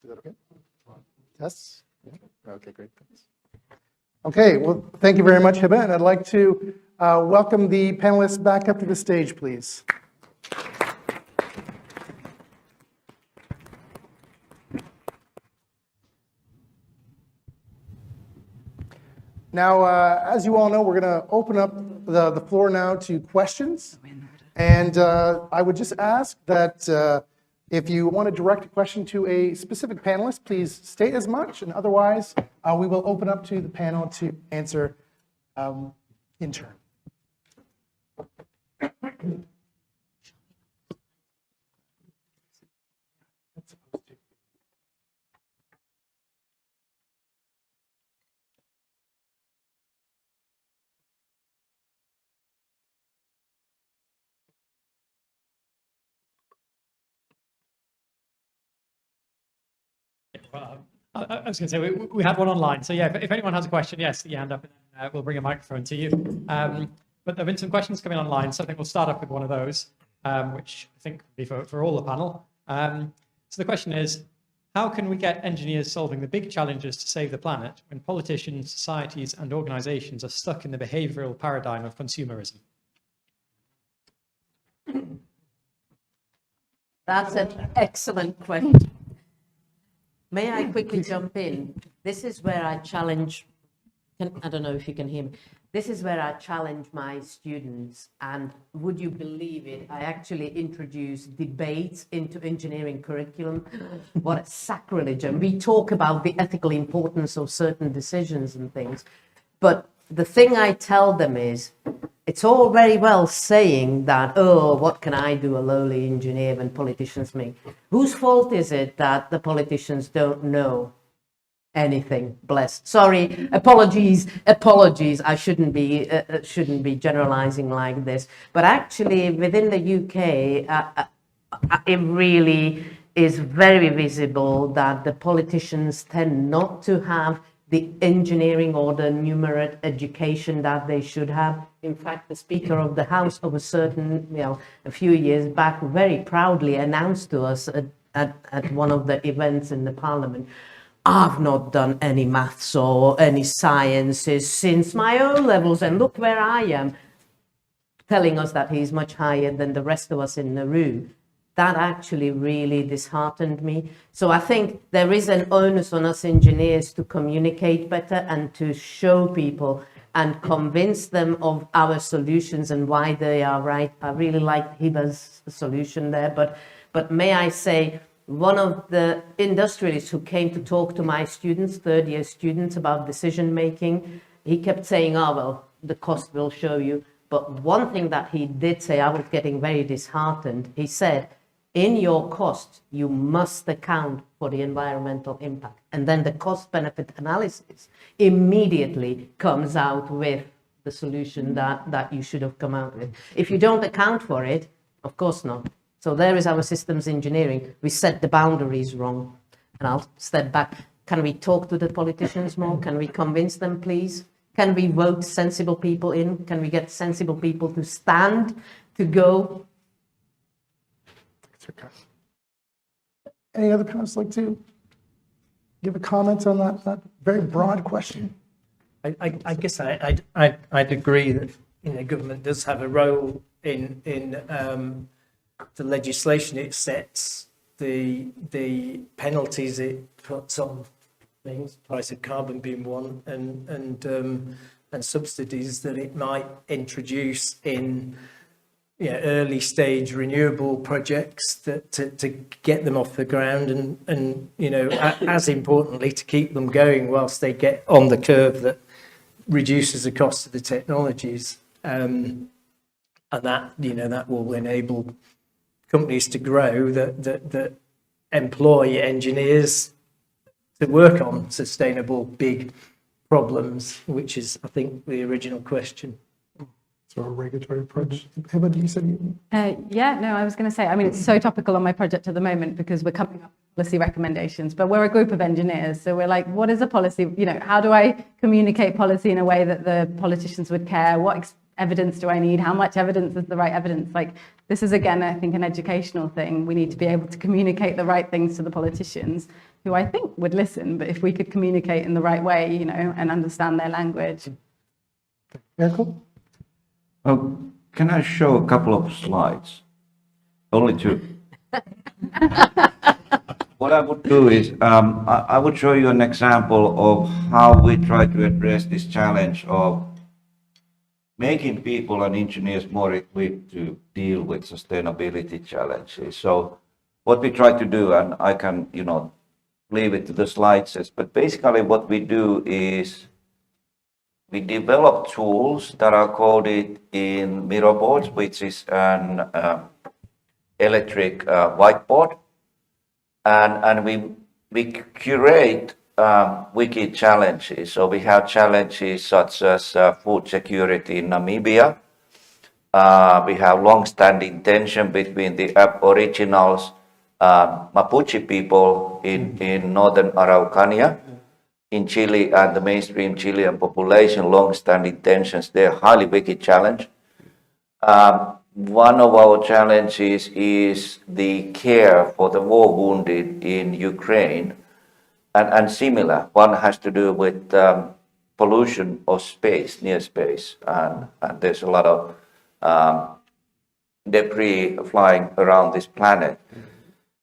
Is that okay? Yes? Yeah. Okay, great. Thanks. Okay, well, thank you very much, Hiba, and I'd like to welcome the panelists back up to the stage, please. Now, as you all know, we're going to open up the floor now to questions. And I would just ask that if you want to direct a question to a specific panelist, please state as much, and otherwise we will open up to the panel to answer in turn. I was going to say, we had one online. So yeah, if anyone has a question, yes, your hand up, and we'll bring a microphone to you. But there have been some questions coming online, so I think we'll start off with one of those, which I think would be for all the panel. So the question is, how can we get engineers solving the big challenges to save the planet when politicians, societies, and organizations are stuck in the behavioral paradigm of consumerism? That's an excellent question. May I quickly jump in? This is where I challenge, I don't know if you can hear me. This is where I challenge my students, and would you believe it, I actually introduce debates into engineering curriculum. What a sacrilege. And we talk about the ethical importance of certain decisions and things. But the thing I tell them is, it's all very well saying that, oh, what can I do, a lowly engineer, when politicians make? Whose fault is it that the politicians don't know anything? Bless. Sorry, apologies. I shouldn't be generalizing like this. But actually, within the UK, it really is very visible that the politicians tend not to have the engineering or the numerate education that they should have. In fact, the Speaker of the House of a few years back very proudly announced to us at one of the events in the Parliament, I've not done any maths or any sciences since my O levels, and look where I am, telling us that he's much higher than the rest of us in the room. That actually really disheartened me. So I think there is an onus on us engineers to communicate better and to show people and convince them of our solutions and why they are right. I really like Hiba's solution there, but may I say, one of the industrialists who came to talk to my students, third-year students, about decision making, he kept saying, oh, well, the cost will show you. But one thing that he did say, I was getting very disheartened, he said, in your cost, you must account for the environmental impact. And then the cost-benefit analysis immediately comes out with the solution that you should have come out with. If you don't account for it, of course not. So there is our systems engineering. We set the boundaries wrong. And I'll step back. Can we talk to the politicians more? Can we convince them, please? Can we vote sensible people in? Can we get sensible people to stand, to go? Any other panelists like to give a comment on that very broad question? I guess I'd agree that government does have a role in the legislation it sets, the penalties it puts on things, price of carbon being one, and subsidies that it might introduce in early stage renewable projects to get them off the ground, and as importantly to keep them going whilst they get on the curve that reduces the cost of the technologies, and that will enable companies to grow that employ engineers to work on sustainable big problems, which is, I think, the original question. So a regulatory approach. Hiba, you said you... Yeah, no, I was going to say, I mean, it's so topical on my project at the moment because we're coming up with policy recommendations, but we're a group of engineers. So we're like, what is a policy? How do I communicate policy in a way that the politicians would care? What evidence do I need? How much evidence is the right evidence? Like, this is, again, I think, an educational thing. We need to be able to communicate the right things to the politicians, who I think would listen, but if we could communicate in the right way, and understand their language. Yeah, cool. Can I show a couple of slides? Only two. What I would do is I would show you an example of how we try to address this challenge of making people and engineers more equipped to deal with sustainability challenges. So what we try to do, and I can, leave it to the slides, but basically what we do is we develop tools that are coded in mirror boards, which is an electric whiteboard, and we curate wiki challenges. So we have challenges such as food security in Namibia. We have long-standing tension between the Aboriginals, Mapuche people in northern Araucania, in Chile, and the mainstream Chilean population, long-standing tensions there, highly wiki challenge. One of our challenges is the care for the war wounded in Ukraine, and similar. One has to do with pollution of space, near space, and there's a lot of debris flying around this planet.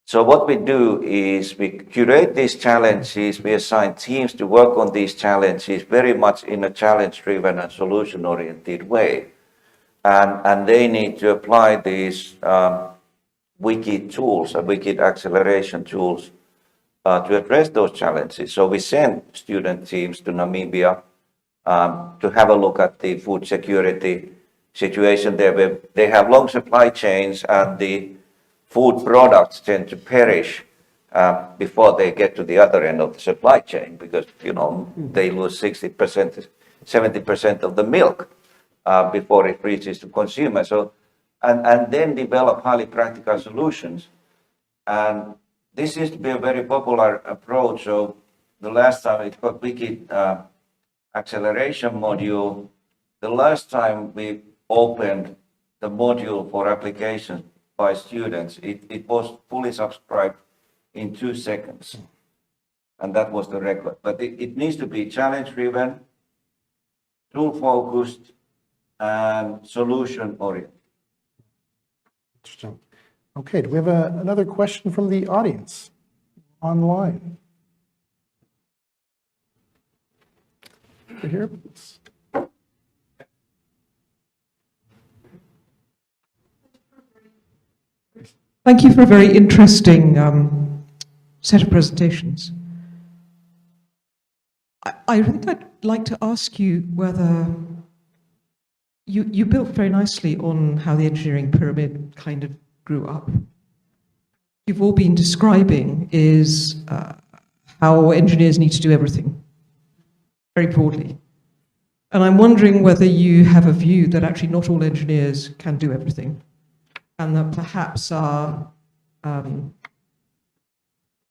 So what we do is we curate these challenges, we assign teams to work on these challenges very much in a challenge-driven and solution-oriented way. And they need to apply these wiki tools and wiki acceleration tools to address those challenges. So we send student teams to Namibia to have a look at the food security situation there, where they have long supply chains and the food products tend to perish before they get to the other end of the supply chain, because they lose 60%, 70% of the milk before it reaches the consumer. So, and then develop highly practical solutions. And this used to be a very popular approach. So the last time it got wiki acceleration module, the last time we opened the module for applications by students, it was fully subscribed in 2 seconds. and that was the record. But it needs to be challenge-driven, tool-focused, and solution-oriented. Interesting. Okay, do we have another question from the audience online? Over here, please. Thank you for a very interesting set of presentations. I think I'd like to ask you whether you built very nicely on how the engineering pyramid kind of grew up. You've all been describing is how engineers need to do everything, very broadly. And I'm wondering whether you have a view that actually not all engineers can do everything, and that perhaps our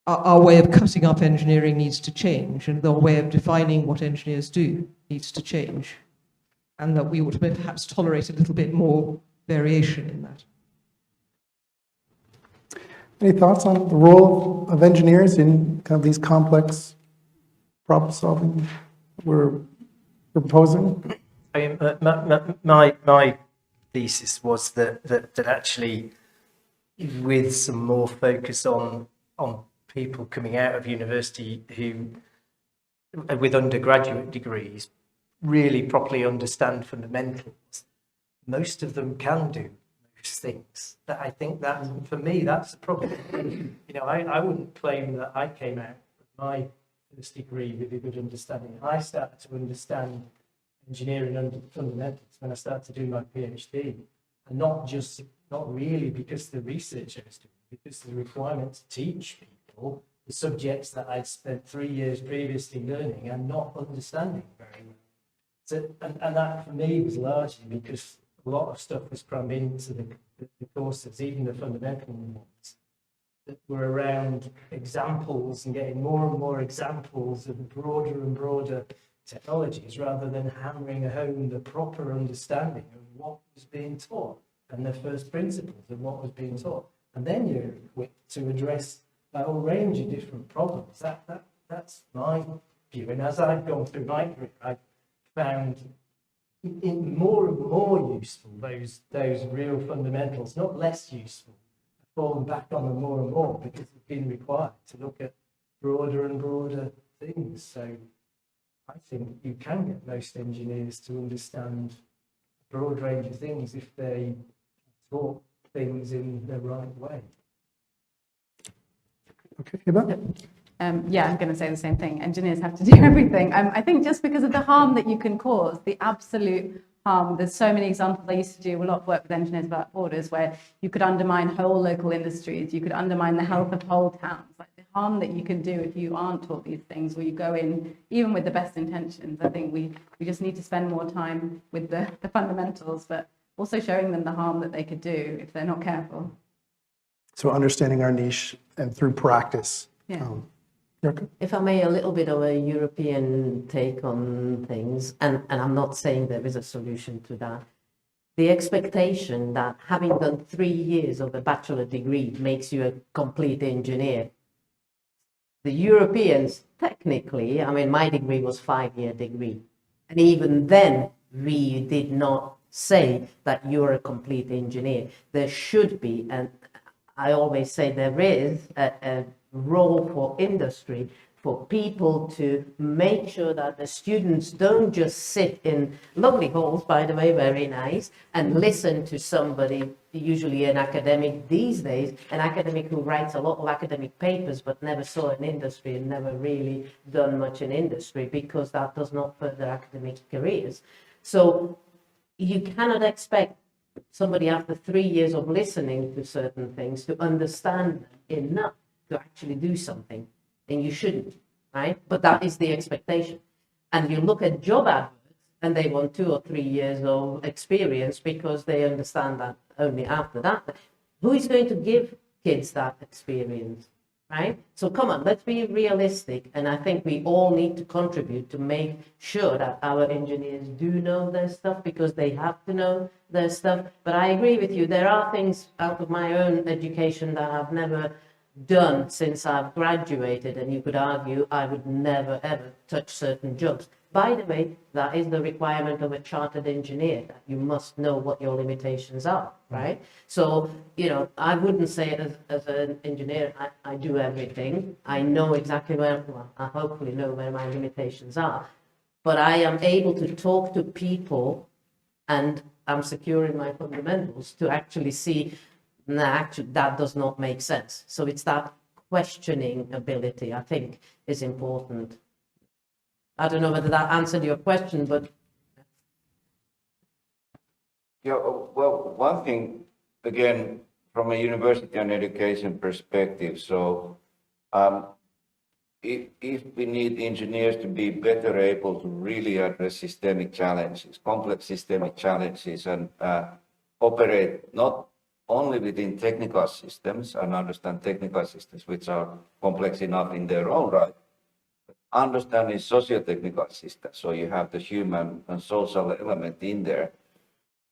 way of cutting up engineering needs to change, and the way of defining what engineers do needs to change, and that we ought to perhaps tolerate a little bit more variation in that. Any thoughts on the role of engineers in kind of these complex problem solving we're proposing? I mean, my thesis was that actually, with some more focus on people coming out of university who, with undergraduate degrees, really properly understand fundamentals, most of them can do most things. That I think that, for me, that's the problem. You know, I wouldn't claim that I came out with my first degree with a good understanding. I started to understand engineering fundamentals when I started to do my PhD, and not really because the research I was doing, because the requirement to teach people the subjects that I'd spent 3 years previously learning and not understanding very well. So, and that for me was largely because a lot of stuff was crammed into the courses, even the fundamental ones, that were around examples and getting more and more examples of broader and broader technologies, rather than hammering home the proper understanding of what was being taught and the first principles of what was being taught. And then you're equipped to address a whole range of different problems. That's my view. And as I've gone through my career, I've found it more and more useful, those real fundamentals, not less useful. I've fallen back on them more and more because it's been required to look at broader and broader things. So I think you can get most engineers to understand a broad range of things if they taught things in the right way. Okay, Eva? Yeah, I'm going to say the same thing. Engineers have to do everything. I think just because of the harm that you can cause, the absolute harm. There's so many examples. I used to do a lot of work with engineers about borders where you could undermine whole local industries. You could undermine the health of whole towns. Like the harm that you can do if you aren't taught these things, or you go in, even with the best intentions. I think we just need to spend more time with the fundamentals, but also showing them the harm that they could do if they're not careful. So understanding our niche and through practice. Yeah. Jörg? If I may, a little bit of a European take on things, and I'm not saying there is a solution to that. The expectation that having done 3 years of a bachelor degree makes you a complete engineer. The Europeans, technically, I mean, my degree was 5-year degree. And even then, we did not say that you're a complete engineer. There should be, and I always say there is a role for industry, for people to make sure that the students don't just sit in lovely halls, by the way, very nice, and listen to somebody, usually an academic these days, an academic who writes a lot of academic papers but never saw an industry and never really done much in industry, because that does not further academic careers. So you cannot expect somebody after 3 years of listening to certain things to understand them enough to actually do something, and you shouldn't, right? But that is the expectation. And you look at job adverts, and they want 2 or 3 years of experience because they understand that only after that. Who is going to give kids that experience, right? So come on, let's be realistic, and I think we all need to contribute to make sure that our engineers do know their stuff, because they have to know their stuff. But I agree with you, there are things out of my own education that I've never done since I've graduated, and you could argue I would never ever touch certain jobs. By the way, that is the requirement of a chartered engineer, that you must know what your limitations are, right? So, I wouldn't say as an engineer, I do everything. I know exactly well, I hopefully know where my limitations are, but I am able to talk to people, and I'm secure in my fundamentals to actually see, nah, actually, that does not make sense. So it's that questioning ability, I think, is important. I don't know whether that answered your question, but Yeah, well, one thing, again, from a university and education perspective, so if we need engineers to be better able to really address systemic challenges, complex systemic challenges, and operate not only within technical systems and understand technical systems which are complex enough in their own right, understanding socio-technical systems, so you have the human and social element in there.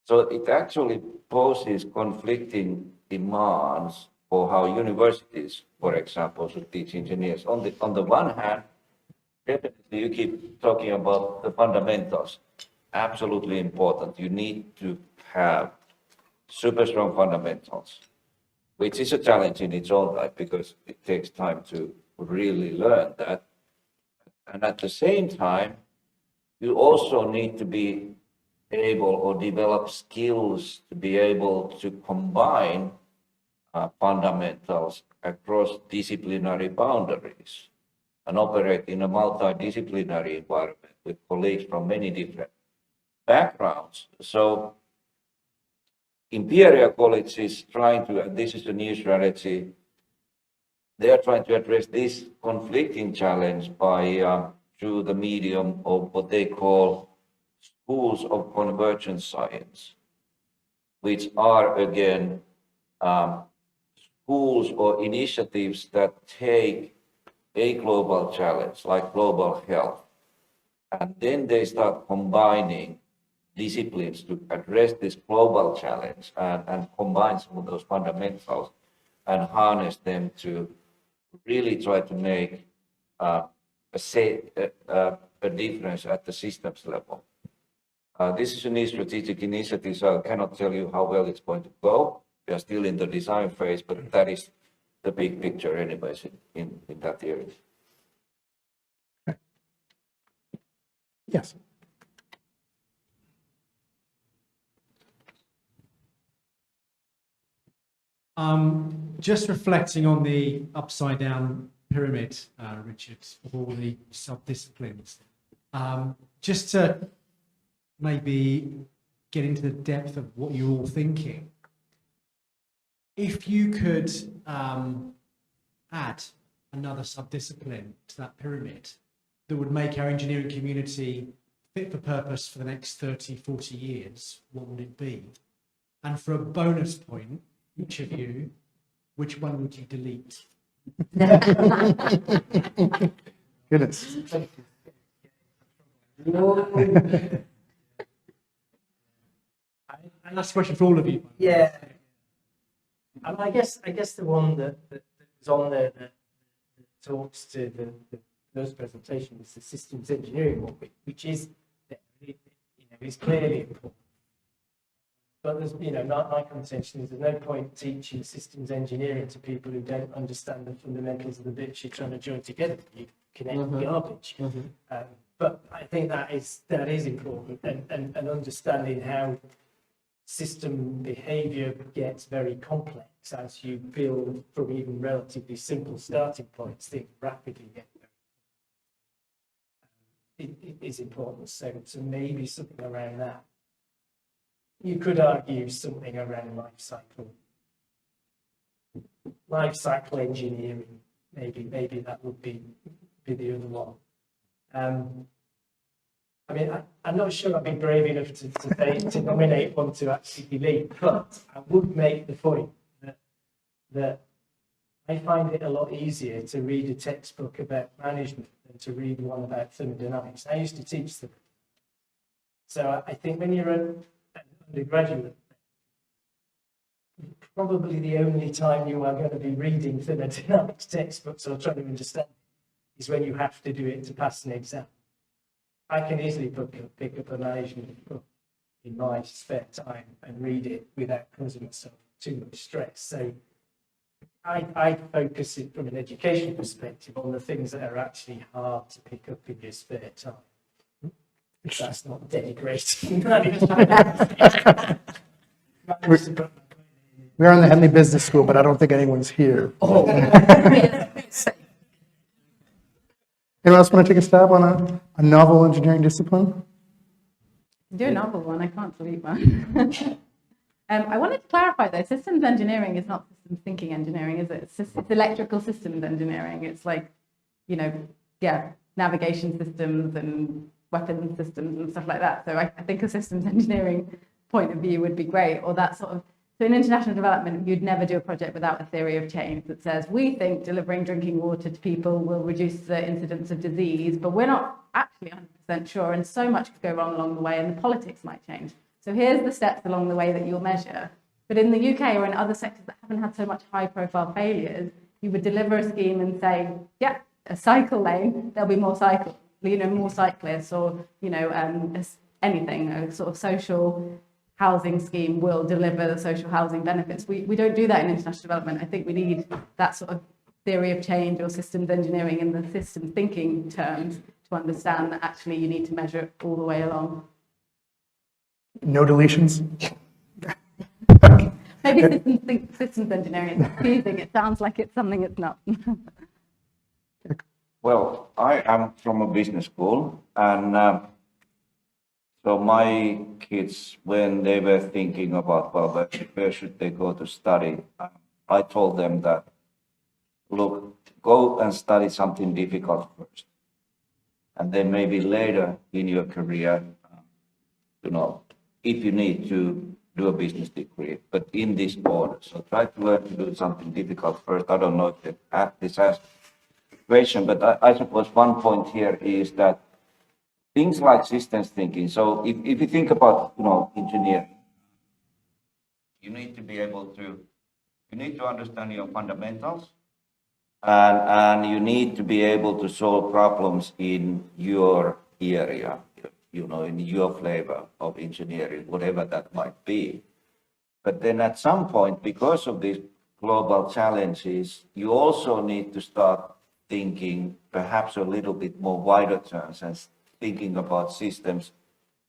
So it actually poses conflicting demands for how universities, for example, should teach engineers. On the one hand, definitely you keep talking about the fundamentals, absolutely important. You need to have super strong fundamentals, which is a challenge in its own right because it takes time to really learn that. And at the same time, you also need to be able or develop skills to be able to combine fundamentals across disciplinary boundaries and operate in a multidisciplinary environment with colleagues from many different backgrounds. So Imperial College is trying to, and this is a new strategy, they are trying to address this conflicting challenge by through the medium of what they call schools of convergent science, which are again schools or initiatives that take a global challenge like global health, and then they start combining disciplines to address this global challenge and combine some of those fundamentals and harness them to really try to make a difference at the systems level. This is a new strategic initiative, so I cannot tell you how well it's going to go. We are still in the design phase, but that is the big picture anyways in that area. Yes. Just reflecting on the upside down pyramid, Richard, of all the sub-disciplines, just to maybe get into the depth of what you're all thinking. If you could add another sub-discipline to that pyramid that would make our engineering community fit for purpose for the next 30, 40 years, what would it be? And for a bonus point, each of you, which one would you delete? Goodness. And that's a question for all of you. Yeah. And I guess the one that was on there that talks to the first presentation was the systems engineering one, which is, is clearly important. But there's, my contention is there's no point teaching systems engineering to people who don't understand the fundamentals of the bits you're trying to join together. You connect garbage. But I think that is important, and understanding how system behavior gets very complex as you build from even relatively simple starting points, things rapidly get very it is important. So maybe something around that. You could argue something around life cycle engineering. Maybe that would be the other one. I mean, I'm not sure I'd be brave enough to nominate one to actually delete, but I would make the point that I find it a lot easier to read a textbook about management than to read one about thermodynamics. I used to teach them. So I think when you're an undergraduate, Probably the only time you are going to be reading thermodynamics textbooks or trying to understand is when you have to do it to pass an exam. I can easily pick up a management book in my spare time and read it without causing myself too much stress. So I focus it from an education perspective on the things that are actually hard to pick up in your spare time. That's not denigrating. We're in the Henley Business School, but I don't think anyone's here. Oh, Anyone else want to take a stab on a novel engineering discipline? Do a novel one, I can't delete one. I wanted to clarify though, systems engineering is not systems thinking engineering, is it? It's electrical systems engineering. It's like, navigation systems and weapons systems and stuff like that. So I think a systems engineering point of view would be great, or that sort of. So in international development, you'd never do a project without a theory of change that says, we think delivering drinking water to people will reduce the incidence of disease, but we're not actually 100% sure, and so much could go wrong along the way, and the politics might change. So here's the steps along the way that you'll measure. But in the UK or in other sectors that haven't had so much high-profile failures, you would deliver a scheme and say, yeah, a cycle lane, there'll be more cycles, more cyclists, or anything, a sort of social housing scheme will deliver the social housing benefits. We don't do that in international development. I think we need that sort of theory of change or systems engineering in the systems thinking terms to understand that actually you need to measure it all the way along. No deletions? Maybe systems engineering is confusing. It sounds like it's something it's not. Well, I am from a business school, and so my kids, when they were thinking about, well, where should they go to study, I told them that, look, go and study something difficult first. And then maybe later in your career, if you need to do a business degree, but in this order. So try to learn to do something difficult first. I don't know if this has question, but I suppose one point here is that things like systems thinking. So if you think about, engineering, you need to be able to, you need to understand your fundamentals, and you need to be able to solve problems in your area, in your flavor of engineering, whatever that might be. But then at some point, because of these global challenges, you also need to start thinking perhaps a little bit more wider terms and thinking about systems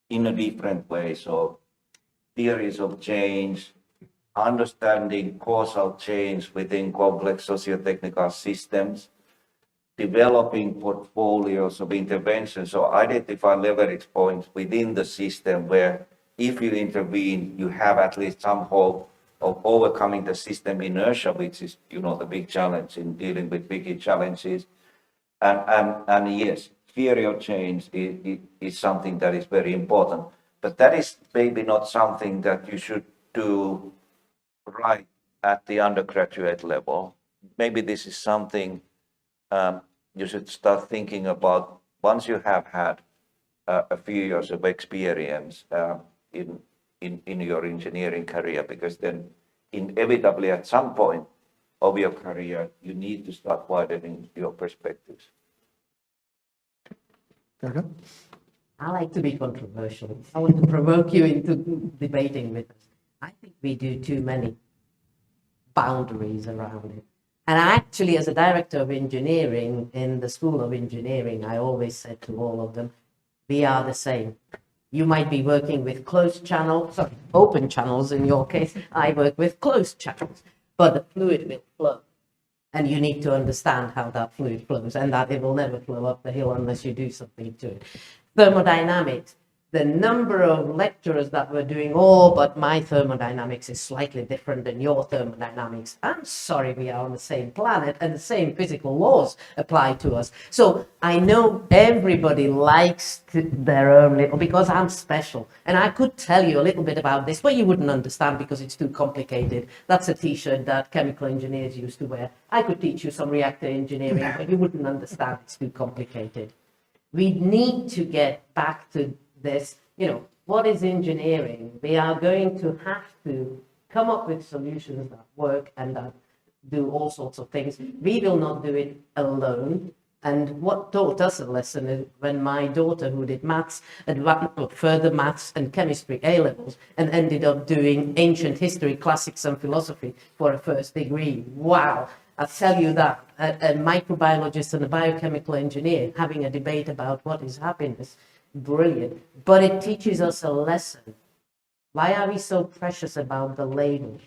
in a different way. So theories of change, understanding causal change within complex socio-technical systems, developing portfolios of interventions, so identify leverage points within the system where if you intervene, you have at least some hope of overcoming the system inertia, which is, the big challenge in dealing with big challenges. And yes, theory of change is something that is very important, but that is maybe not something that you should do right at the undergraduate level. Maybe this is something you should start thinking about once you have had a few years of experience in your engineering career, because then inevitably at some point of your career, you need to start widening your perspectives. Erica? I like to be controversial. I want to provoke you into debating with us. I think we do too many boundaries around it. And actually, as a director of engineering in the School of Engineering, I always said to all of them, we are the same. You might be working with closed channels, open channels in your case. I work with closed channels, but the fluid will flow. And you need to understand how that fluid flows, and that it will never flow up the hill unless you do something to it. Thermodynamics, the number of lecturers that were doing, but my thermodynamics is slightly different than your thermodynamics. I'm sorry, we are on the same planet and the same physical laws apply to us. So I know everybody likes their own little, because I'm special. And I could tell you a little bit about this, but you wouldn't understand because it's too complicated. That's a t-shirt that chemical engineers used to wear. I could teach you some reactor engineering, but you wouldn't understand. It's too complicated. We need to get back to this, what is engineering? We are going to have to come up with solutions that work and that do all sorts of things. We will not do it alone. And what taught us a lesson is when my daughter, who did maths, further maths and chemistry A-levels, and ended up doing ancient history, classics and philosophy for a first degree. Wow, I tell you that, a microbiologist and a biochemical engineer having a debate about what is happiness, brilliant. But it teaches us a lesson. Why are we so precious about the label?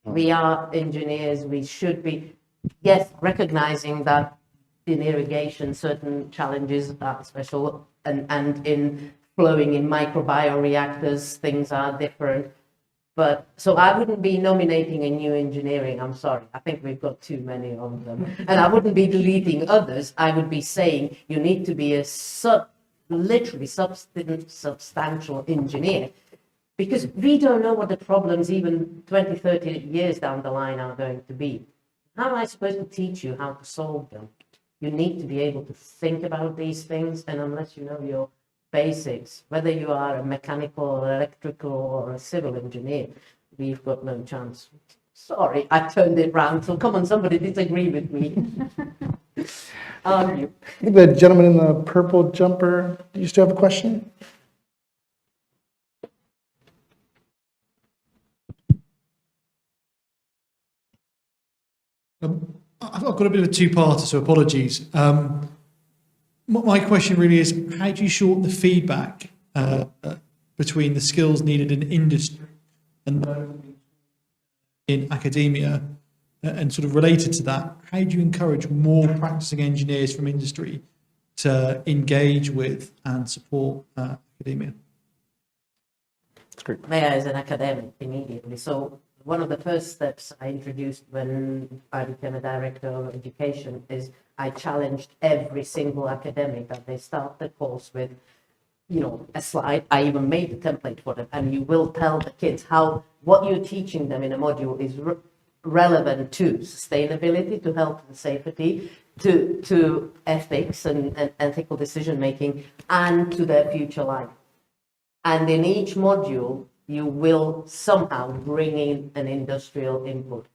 We are engineers, we should be, yes, recognizing that in irrigation, certain challenges are special, and in flowing in microbioreactors, things are different. But so I wouldn't be nominating a new engineering, I'm sorry. I think we've got too many of them. And I wouldn't be deleting others. I would be saying you need to be a literally substantial engineer, because we don't know what the problems even 20, 30 years down the line are going to be. How am I supposed to teach you how to solve them? You need to be able to think about these things, and unless you know your basics, whether you are a mechanical or electrical or a civil engineer, we've got no chance. Sorry, I turned it round, so come on, somebody disagree with me. Argue. I think the gentleman in the purple jumper, do you still have a question? I've got a bit of a two-parter, so apologies. My question really is, how do you shorten the feedback between the skills needed in industry and in academia? And sort of related to that, how do you encourage more practicing engineers from industry to engage with and support academia? That's great. May I, as an academic, immediately. So one of the first steps I introduced when I became a director of education is I challenged every single academic that they start the course with, you know, a slide. I even made a template for them, and you will tell the kids how what you're teaching them in a module is relevant to sustainability, to health and safety, to ethics and ethical decision making, and to their future life. And in each module, you will somehow bring in an industrial input.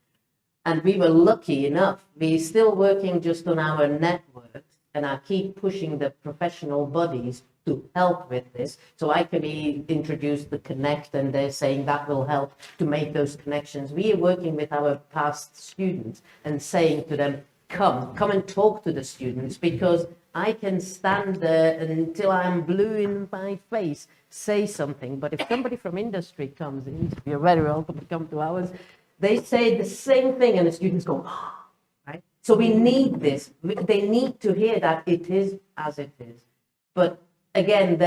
And we were lucky enough, we're still working just on our networks, and I keep pushing the professional bodies to help with this. So I can be introduced the Connect, and they're saying that will help to make those connections. We are working with our past students and saying to them, come and talk to the students, because I can stand there until I'm blue in my face, say something. But if somebody from industry comes in, you're very welcome to come to ours, they say the same thing, and the students go, oh, right? So we need this. They need to hear that it is as it is. But again,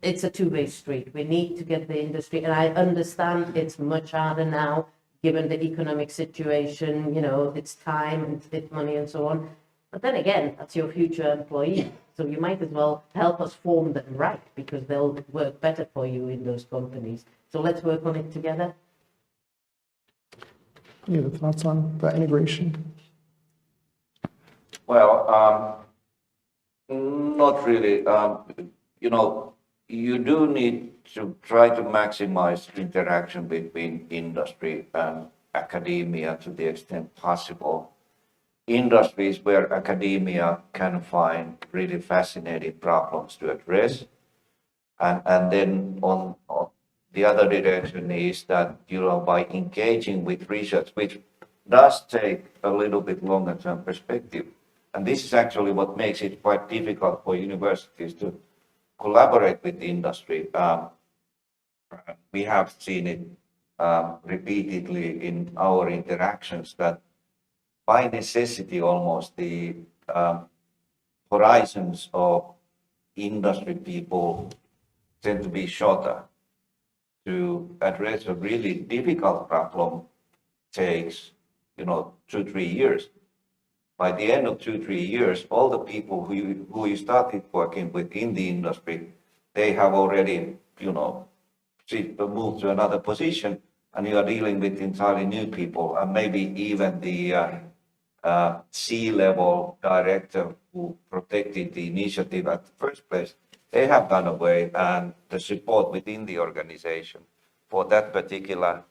it's a two-way street. We need to get the industry, and I understand it's much harder now, given the economic situation, you know, it's time and it's money and so on. But then again, that's your future employee. So you might as well help us form them right, because they'll work better for you in those companies. So let's work on it together. Any other thoughts on that integration? Well, not really. You know, you do need to try to maximize interaction between industry and academia to the extent possible. Industries where academia can find really fascinating problems to address. And then on the other direction is that, you know, by engaging with research, which does take a little bit longer term perspective. And this is actually what makes it quite difficult for universities to collaborate with the industry. We have seen it repeatedly in our interactions that by necessity, almost the horizons of industry people tend to be shorter. To address a really difficult problem takes, you know, 2-3 years. By the end of 2-3 years, all the people who you started working with in the industry, they have already, you know, moved to another position, and you are dealing with entirely new people, and maybe even the C-level director who protected the initiative at the first place, they have gone away, and the support within the organization for that particular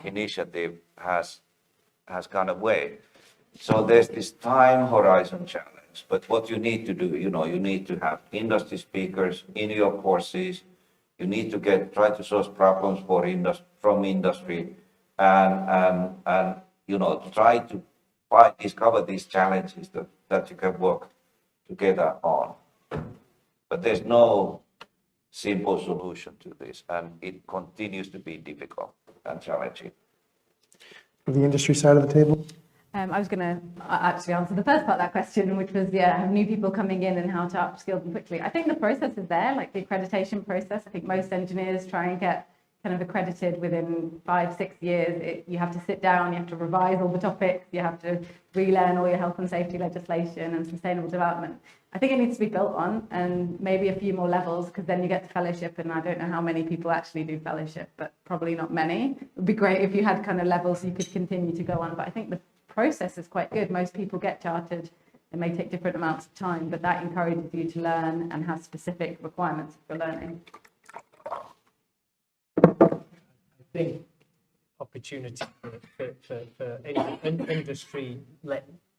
initiative has gone away. So there's this time horizon challenge, but what you need to do, you need to have industry speakers in your courses. You need to try to solve problems from industry, and try to discover these challenges that you can work together on. But there's no simple solution to this, and it continues to be difficult and challenging. For the industry side of the table? I was going to actually answer the first part of that question, which was, have new people coming in and how to upskill them quickly. I think the process is there, like the accreditation process. I think most engineers try and get kind of accredited within 5-6 years. You have to sit down, you have to revise all the topics, you have to relearn all your health and safety legislation and sustainable development. I think it needs to be built on, and maybe a few more levels, because then you get to fellowship, and I don't know how many people actually do fellowship, but probably not many. It would be great if you had kind of levels you could continue to go on, but I think the process is quite good. Most people get chartered. It may take different amounts of time, but that encourages you to learn and have specific requirements for learning. I think opportunity for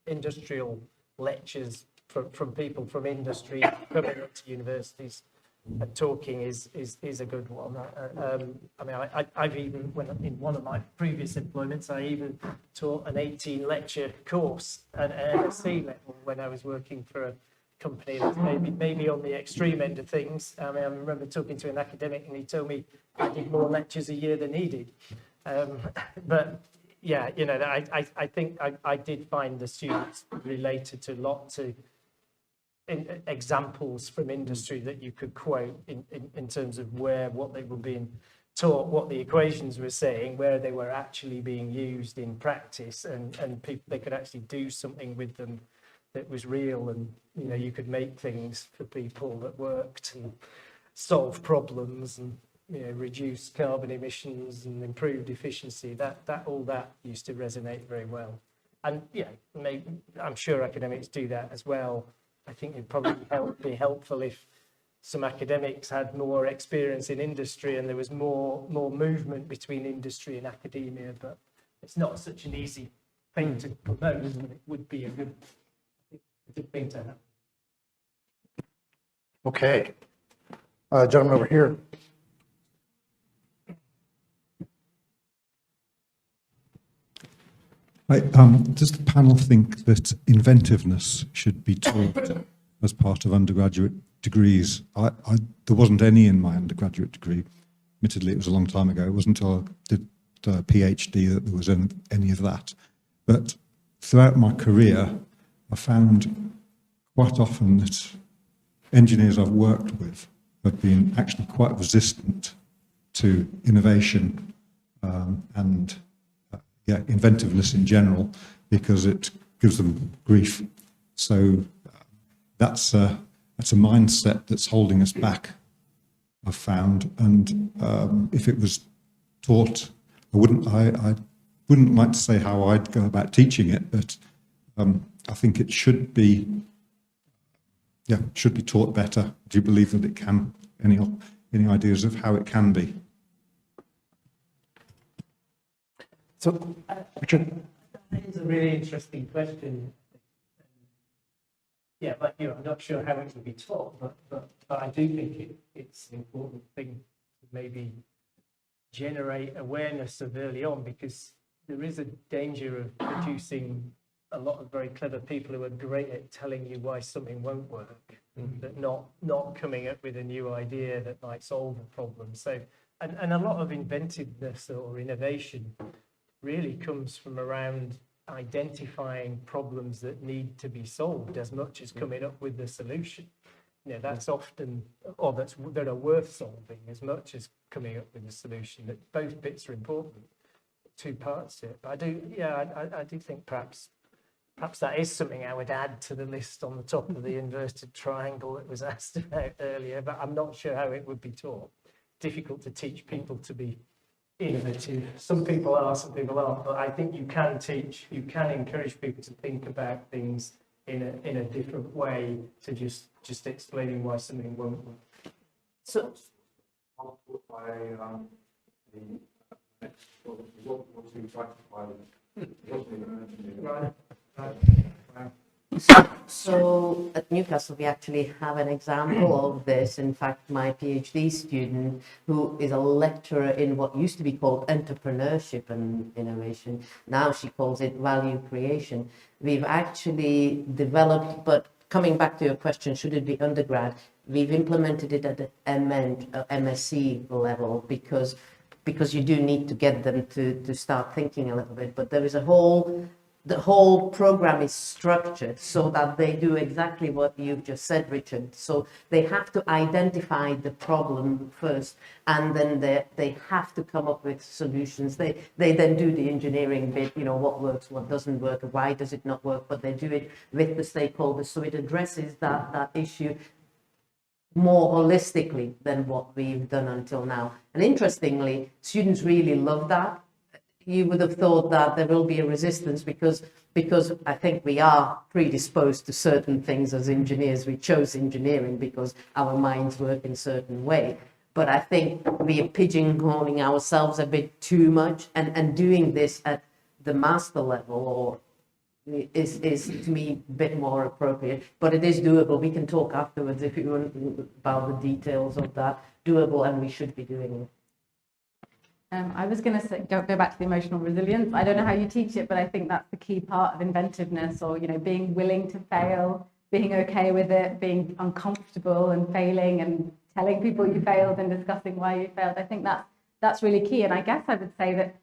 industrial lectures from people from industry coming up to universities and talking is a good one. I've even, in one of my previous employments, I even taught an 18 lecture course at MSc level when I was working for a company that's maybe on the extreme end of things. I remember talking to an academic and he told me I did more lectures a year than he did. But yeah, I think I did find the students related a lot to examples from industry that you could quote in terms of what they were being taught, what the equations were saying, where they were actually being used in practice, and people, they could actually do something with them that was real, and you could make things for people that worked and solve problems and reduce carbon emissions and improved efficiency. All that used to resonate very well. And maybe I'm sure academics do that as well. I think it'd probably be helpful if some academics had more experience in industry and there was more movement between industry and academia, but it's not such an easy thing to promote, but it would be a good thing to have. Okay. Gentleman over here. Does the panel think that inventiveness should be taught as part of undergraduate degrees? There wasn't any in my undergraduate degree. Admittedly, it was a long time ago. It wasn't until I did a PhD that there was any of that. But throughout my career, I found quite often that engineers I've worked with have been actually quite resistant to innovation and inventiveness in general, because it gives them grief. So that's a mindset that's holding us back, I've found. And if it was taught, I wouldn't like to say how I'd go about teaching it, but I think it should be taught better. Do you believe that it can? Any ideas of how it can be? So, Richard. That is a really interesting question. But I'm not sure how it will be taught, but I do think it's an important thing to maybe generate awareness of early on, because there is a danger of producing a lot of very clever people who are great at telling you why something won't work, but not coming up with a new idea that might solve a problem. So, and a lot of inventiveness or innovation really comes from around identifying problems that need to be solved as much as coming up with the solution. That's often, or that are worth solving as much as coming up with a solution. That both bits are important, two parts to it. But I do think perhaps that is something I would add to the list on the top of the inverted triangle that was asked about earlier, but I'm not sure how it would be taught. Difficult to teach people to be innovative. Some people are, some people aren't, but I think you can encourage people to think about things in a different way to just explaining why something won't work. So, by the So at Newcastle, we actually have an example of this. In fact, my PhD student, who is a lecturer in what used to be called entrepreneurship and innovation, now she calls it value creation. We've actually developed, but coming back to your question, should it be undergrad? We've implemented it at the MSc level because you do need to get them to start thinking a little bit. But there is the whole program is structured so that they do exactly what you've just said, Richard. So they have to identify the problem first, and then they have to come up with solutions. They then do the engineering bit, what works, what doesn't work, why does it not work, but they do it with the stakeholders. So it addresses that issue more holistically than what we've done until now. And interestingly, students really love that. You would have thought that there will be a resistance because I think we are predisposed to certain things as engineers. We chose engineering because our minds work in a certain way. But I think we are pigeonholing ourselves a bit too much, and doing this at the master level is to me a bit more appropriate. But it is doable. We can talk afterwards if you want about the details of that. Doable, and we should be doing it. I was going to go back to the emotional resilience. I don't know how you teach it, but I think that's the key part of inventiveness, or being willing to fail, being okay with it, being uncomfortable and failing, and telling people you failed and discussing why you failed. I think that's really key. And I guess I would say that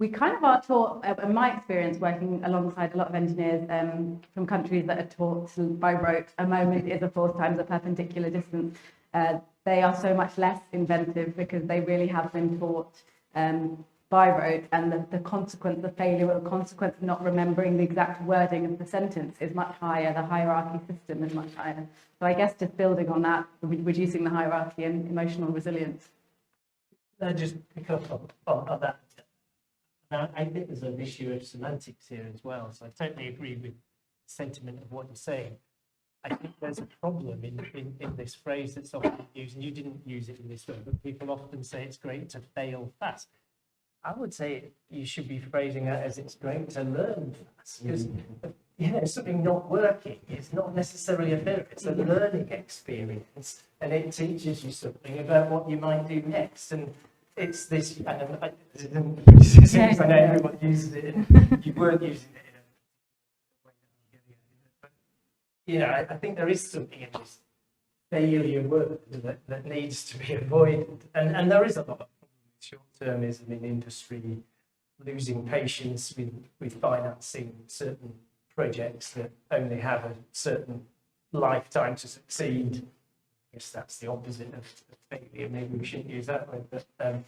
we kind of are taught, in my experience working alongside a lot of engineers from countries that are taught by rote, a moment is a force times a perpendicular distance. They are so much less inventive because they really have been taught by rote, and the consequence of failure, or the consequence of not remembering the exact wording of the sentence, is much higher. The hierarchy system is much higher. So I guess just building on that, reducing the hierarchy and emotional resilience. Just pick up on that. Now, I think there's an issue of semantics here as well. So I totally agree with the sentiment of what you're saying. I think there's a problem in this phrase that's often used, and you didn't use it in this way, but people often say it's great to fail fast. I would say you should be phrasing it as it's great to learn fast, because something not working is not necessarily a failure, it's a learning experience, and it teaches you something about what you might do next. And it's this, I know everyone uses it, and you weren't using it. I think there is something in this failure word that needs to be avoided. And there is a lot of short-termism in industry, losing patience with financing certain projects that only have a certain lifetime to succeed. I guess that's the opposite of failure. Maybe we shouldn't use that word, but there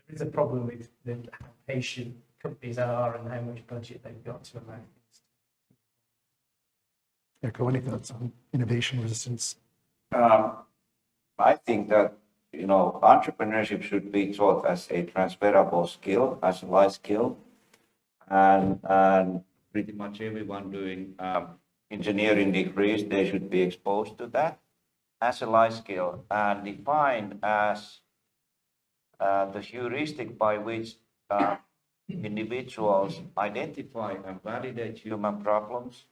is a problem with how patient companies are and how much budget they've got to allow. Echo, any thoughts on innovation resistance? I think that entrepreneurship should be taught as a transferable skill, as a life skill, and pretty much everyone doing engineering degrees, they should be exposed to that as a life skill and defined as the heuristic by which individuals identify and validate human problems,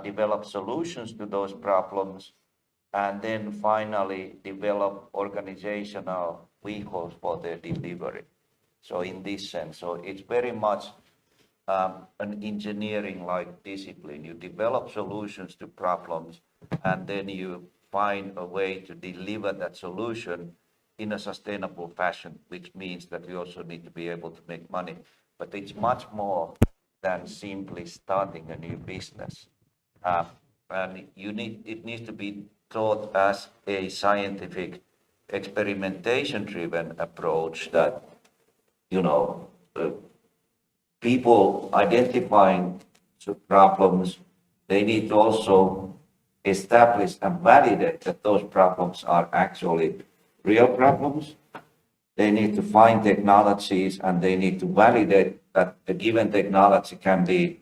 develop solutions to those problems, and then finally develop organizational vehicles for their delivery. So in this sense, so it's very much an engineering-like discipline. You develop solutions to problems, and then you find a way to deliver that solution in a sustainable fashion, which means that you also need to be able to make money. But it's much more than simply starting a new business. And it needs to be taught as a scientific, experimentation-driven approach that, people identifying problems, they need to also establish and validate that those problems are actually real problems. They need to find technologies, and they need to validate that a given technology can be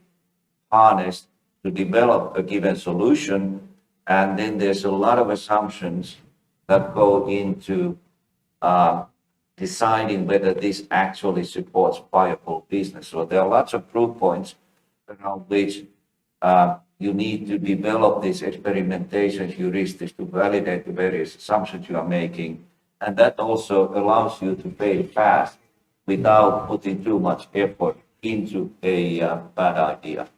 harnessed to develop a given solution. And then there's a lot of assumptions that go into deciding whether this actually supports viable business. So there are lots of proof points around which you need to develop these experimentation heuristics to validate the various assumptions you are making. And that also allows you to fail fast without putting too much effort into a bad idea.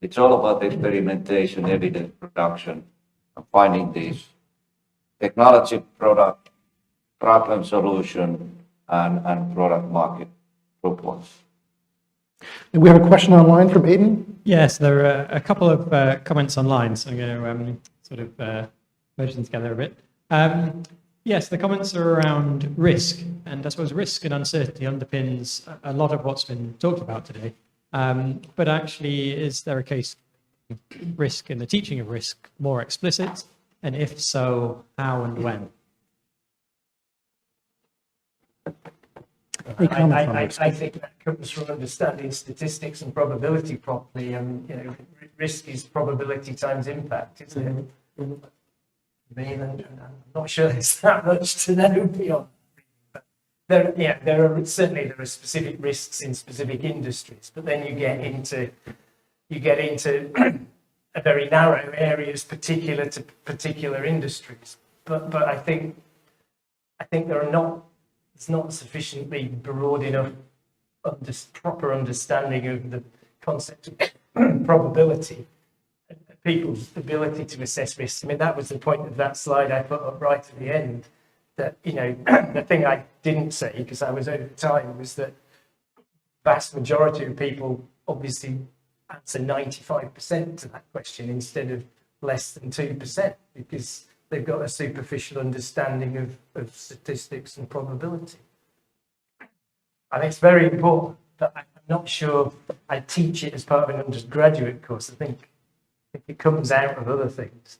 It's all about experimentation, evidence production, and finding these technology, product, problem solution, and product market proof points. And we have a question online from Aiden. Yes, there are a couple of comments online, so I'm going to sort of merge them together a bit. Yes, the comments are around risk, and I suppose risk and uncertainty underpins a lot of what's been talked about today. But actually, is there a case risk and the teaching of risk more explicit? And if so, how and when? I think that comes from understanding statistics and probability properly. Risk is probability times impact, isn't it? I'm not sure there's that much to know beyond. But there are specific risks in specific industries, but then you get into a very narrow areas particular to particular industries. But I think it's not sufficiently broad enough proper understanding of the concept of probability, people's ability to assess risks. I mean, that was the point of that slide I put up right at the end, that, the thing I didn't say, because I was over time, was that vast majority of people obviously answer 95% to that question instead of less than 2%, because they've got a superficial understanding of statistics and probability. I think it's very important, but I'm not sure I teach it as part of an undergraduate course. I think it comes out of other things.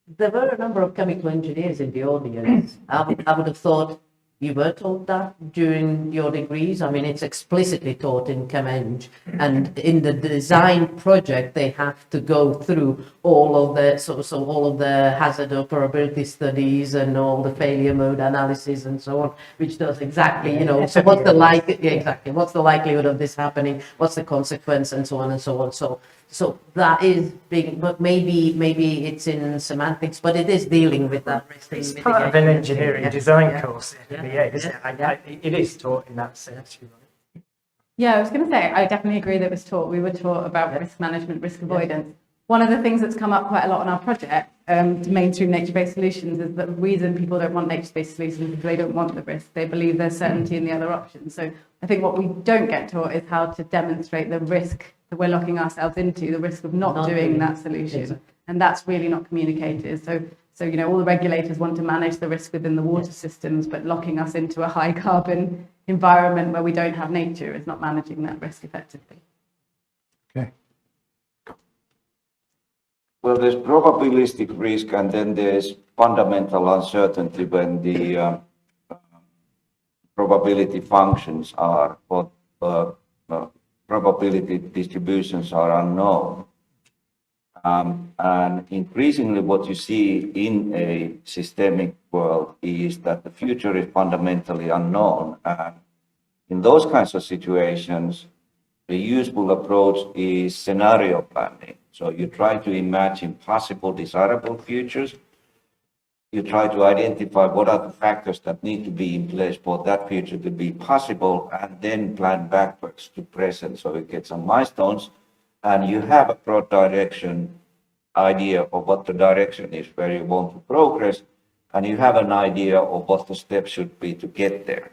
There were a number of chemical engineers in the audience. I would have thought you were taught that during your degrees. I mean, it's explicitly taught in ChemEng, and in the design project, they have to go through all of the all of the hazard operability studies and all the failure mode analysis and so on, which does exactly, so what's the likelihood of this happening? What's the consequence, and so on and so on. So that is big, but maybe it's in semantics, but it is dealing with that risk. It's part of an engineering design course at the MBA, isn't it? It is taught in that sense. Yeah, I was going to say, I definitely agree that it was taught. We were taught about risk management, risk avoidance. One of the things that's come up quite a lot in our project to mainstream nature-based solutions is that the reason people don't want nature-based solutions is they don't want the risk. They believe there's certainty in the other options. So I think what we don't get taught is how to demonstrate the risk that we're locking ourselves into, the risk of not doing that solution. Exactly. And that's really not communicated. So all the regulators want to manage the risk within the water systems, but locking us into a high carbon environment where we don't have nature is not managing that risk effectively. Okay. Well, there's probabilistic risk, and then there's fundamental uncertainty when the probability functions are, or probability distributions are unknown. And increasingly what you see in a systemic world is that the future is fundamentally unknown. And in those kinds of situations, the useful approach is scenario planning. So you try to imagine possible desirable futures. You try to identify what are the factors that need to be in place for that future to be possible, and then plan backwards to present. So you get some milestones, and you have a broad direction idea of what the direction is where you want to progress, and you have an idea of what the steps should be to get there.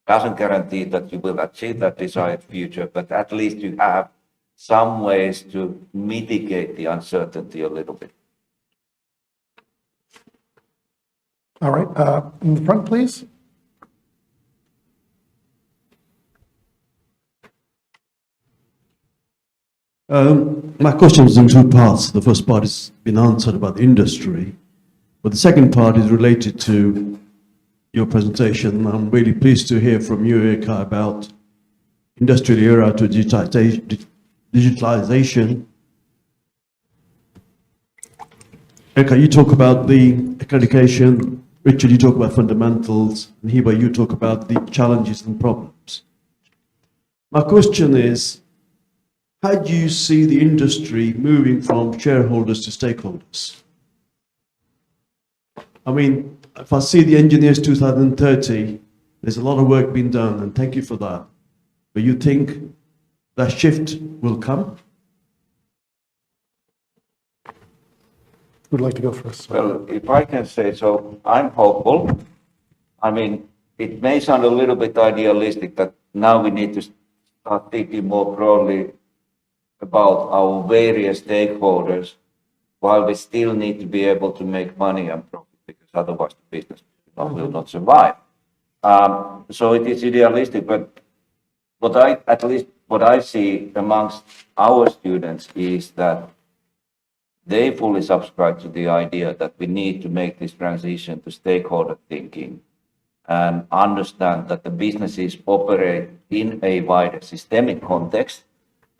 Doesn't guarantee that you will achieve that desired future, but at least you have some ways to mitigate the uncertainty a little bit. All right, in the front, please. My question is in two parts. The first part has been answered about the industry, but the second part is related to your presentation. I'm really pleased to hear from you, Eka, about industrial era to digitalization. Eka, you talk about the accreditation, Richard, you talk about fundamentals, and Hiba, you talk about the challenges and problems. My question is, how do you see the industry moving from shareholders to stakeholders? I mean, if I see the Engineers 2030, there's a lot of work being done, and thank you for that. But you think that shift will come? Who'd like to go first? Well, if I can say so, I'm hopeful. I mean, it may sound a little bit idealistic that now we need to start thinking more broadly about our various stakeholders, while we still need to be able to make money and profit, because otherwise the business will not survive. So it is idealistic, but at least what I see amongst our students is that they fully subscribe to the idea that we need to make this transition to stakeholder thinking and understand that the businesses operate in a wider systemic context,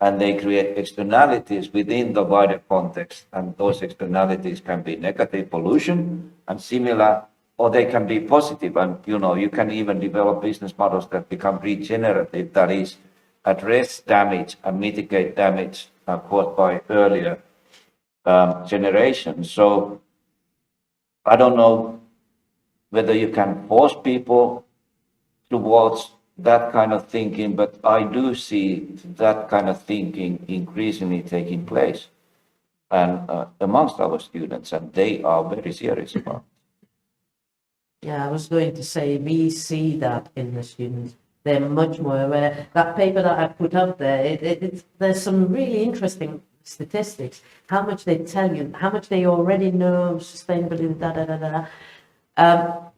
and they create externalities within the wider context, and those externalities can be negative pollution and similar, or they can be positive, and you can even develop business models that become regenerative, that is, address damage and mitigate damage caused by earlier generations. So I don't know whether you can force people towards that kind of thinking, but I do see that kind of thinking increasingly taking place and amongst our students, and they are very serious about it. Yeah, I was going to say, we see that in the students. They're much more aware. That paper that I put up there, there's some really interesting statistics, how much they tell you, how much they already know, sustainability,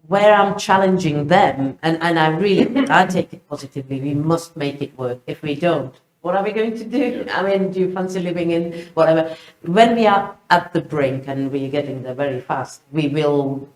where I'm challenging them, and I take it positively. We must make it work. If we don't, what are we going to do? I mean, do you fancy living in whatever? When we are at the brink and we're getting there very fast, we will,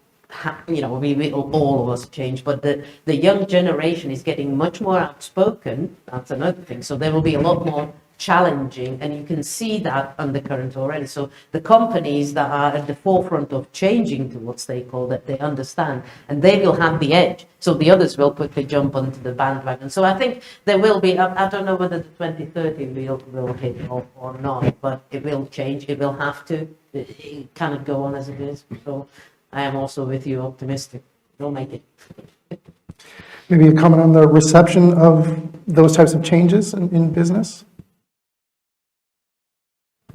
we will, all of us change. But the young generation is getting much more outspoken. That's another thing. So there will be a lot more challenging, and you can see that undercurrent already. So the companies that are at the forefront of changing to what they call that, they understand, and they will have the edge. So the others will quickly jump onto the bandwagon. So I think there will be, I don't know whether the 2030 will hit or not, but it will change. It will have to. It cannot go on as it is. So I am also with you, optimistic. We'll make it. Maybe a comment on the reception of those types of changes in business?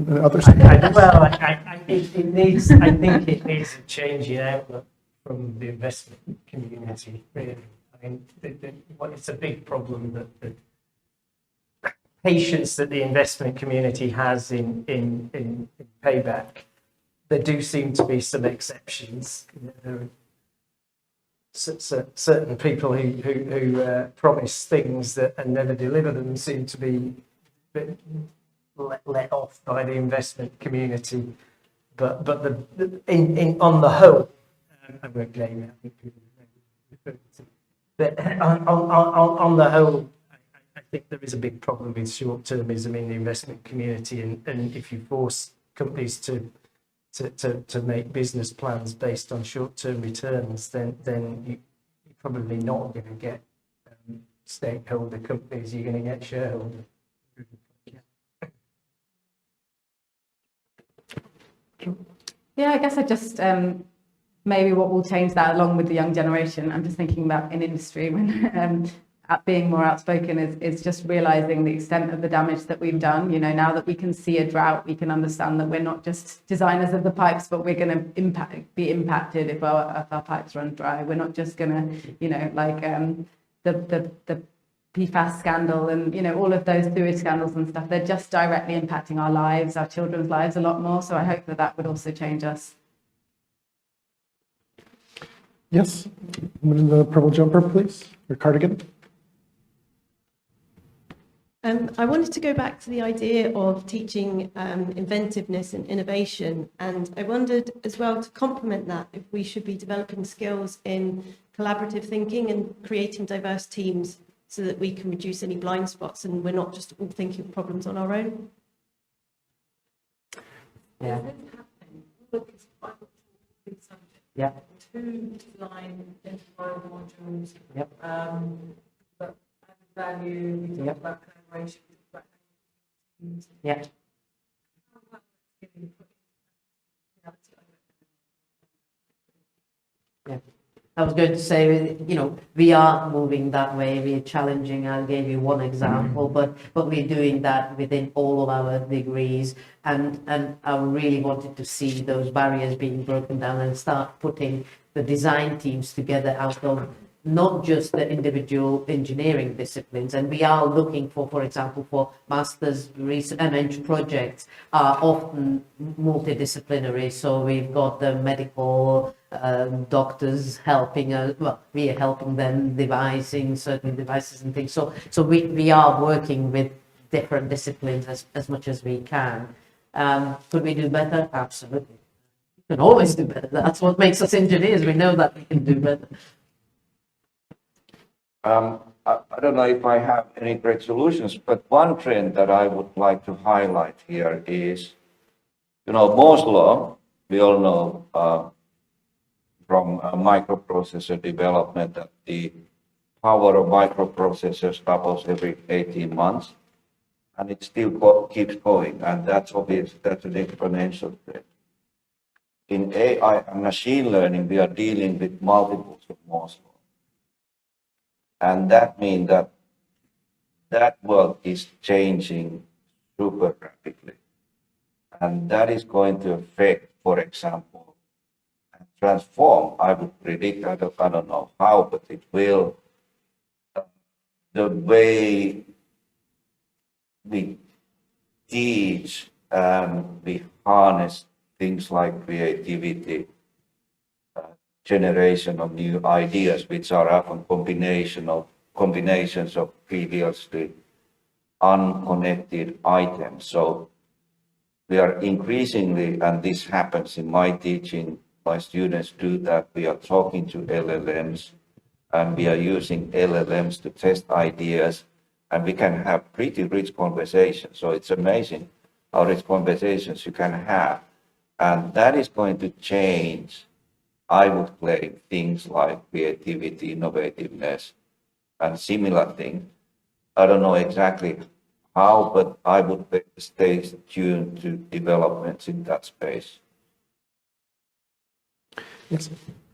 Others? I think it needs a change in outlook from the investment community, really. I mean, it's a big problem that the patience that the investment community has in payback. There do seem to be some exceptions. There are certain people who promise things and never deliver them seem to be let off by the investment community, but on the whole, I won't blame it. On the whole, I think there is a big problem with short-termism in the investment community, and if you force companies to make business plans based on short-term returns, then you're probably not going to get stakeholder companies. You're going to get shareholders. Yeah, I guess I just maybe what will change that along with the young generation. I'm just thinking about in industry when being more outspoken is just realizing the extent of the damage that we've done. Now that we can see a drought, we can understand that we're not just designers of the pipes, but we're going to be impacted if our pipes run dry. We're not just going to, like the PFAS scandal and all of those sewage scandals and stuff. They're just directly impacting our lives, our children's lives a lot more. So I hope that would also change us. Yes, woman in the purple jumper, please, or cardigan. I wanted to go back to the idea of teaching inventiveness and innovation, and I wondered as well, to complement that, if we should be developing skills in collaborative thinking and creating diverse teams so that we can reduce any blind spots and we're not just all thinking of problems on our own. Yeah. Yeah. two design identified modules. Yep. But added value, we talked Yep. about collaboration, we talked about teams. Yeah. How well it's getting put into reality, I don't know. Yeah. I was going to say, we are moving that way. We're challenging. I gave you one example, but we're doing that within all of our degrees. And I really wanted to see those barriers being broken down and start putting the design teams together out of not just the individual engineering disciplines. And we are looking for example, for master's research projects are often multidisciplinary. So we've got the medical doctors helping us. Well, we are helping them devising certain devices and things. So we are working with different disciplines as much as we can. Could we do better? Absolutely. We can always do better. That's what makes us engineers. We know that we can do better. I don't know if I have any great solutions, but one trend that I would like to highlight here is, Moore's law, we all know from microprocessor development that the power of microprocessors doubles every 18 months, and it still keeps going, and that's obvious, that's an exponential trend. In AI and machine learning, we are dealing with multiples of Moore's law. And that means that world is changing super rapidly. And that is going to affect, for example, and transform, I would predict, I don't know how, but it will, the way we teach and we harness things like creativity, generation of new ideas, which are often combinations of previously unconnected items. So we are increasingly, and this happens in my teaching, my students do that, we are talking to LLMs and we are using LLMs to test ideas, and we can have pretty rich conversations. So it's amazing how rich conversations you can have. And that is going to change, I would claim, things like creativity, innovativeness, and similar things. I don't know exactly how, but I would stay tuned to developments in that space. Yes.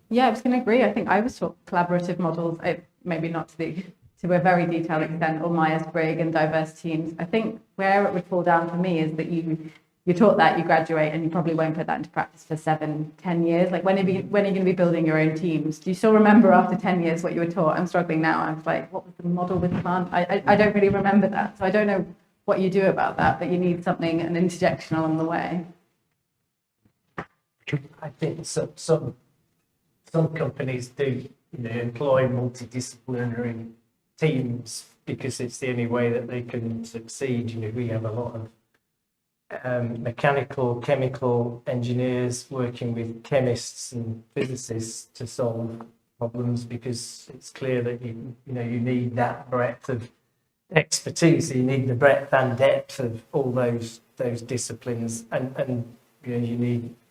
Yeah, I was going to agree. I think I was taught collaborative models, maybe not to a very detailed extent, or Myers-Briggs and diverse teams. I think where it would fall down for me is that you're taught that, you graduate, and you probably won't put that into practice for 7-10 years. Like, when are you going to be building your own teams? Do you still remember after 10 years what you were taught? I'm struggling now. I was like, what was the model with plant? I don't really remember that. So I don't know what you do about that, but you need something, an interjection along the way. I think some companies do employ multidisciplinary teams because it's the only way that they can succeed. We have a lot of mechanical, chemical engineers working with chemists and physicists to solve problems, because it's clear that you need that breadth of expertise. You need the breadth and depth of all those disciplines, and you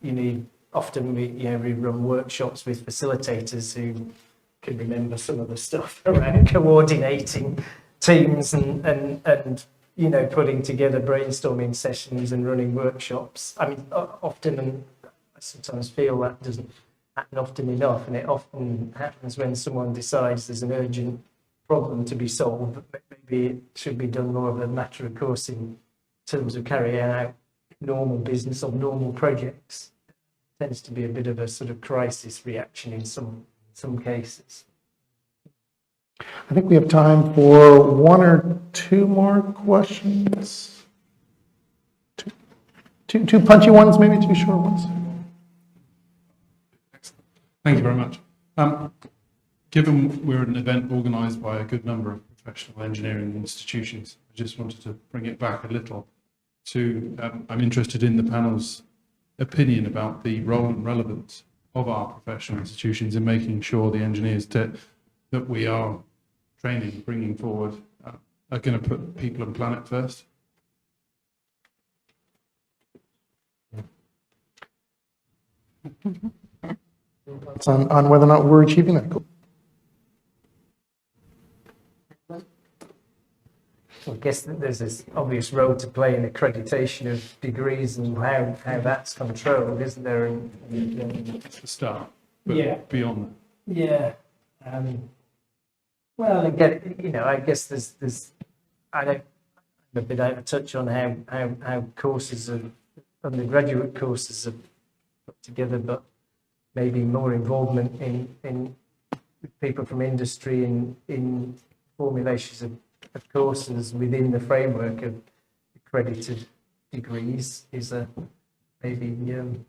need often we run workshops with facilitators who can remember some of the stuff around coordinating teams and putting together brainstorming sessions and running workshops. I mean, often, and I sometimes feel that doesn't happen often enough, and it often happens when someone decides there's an urgent problem to be solved, but maybe it should be done more of a matter of course in terms of carrying out normal business or normal projects. It tends to be a bit of a sort of crisis reaction in some cases. I think we have time for one or two more questions. Two punchy ones, maybe two short ones. Thank you very much. Given we're an event organised by a good number of professional engineering institutions, I just wanted to bring it back a little to, I'm interested in the panel's opinion about the role and relevance of our professional institutions in making sure the engineers that we are training, bringing forward, are going to put people and planet first. It's on whether or not we're achieving that goal. I guess that there's this obvious role to play in accreditation of degrees and how that's controlled, isn't there? It's the start, but Yeah. beyond Yeah. Well, again, I guess there's I don't I'm a bit out of touch on how courses are, undergraduate courses are put together, but maybe more involvement in people from industry in formulations of courses within the framework of accredited degrees is maybe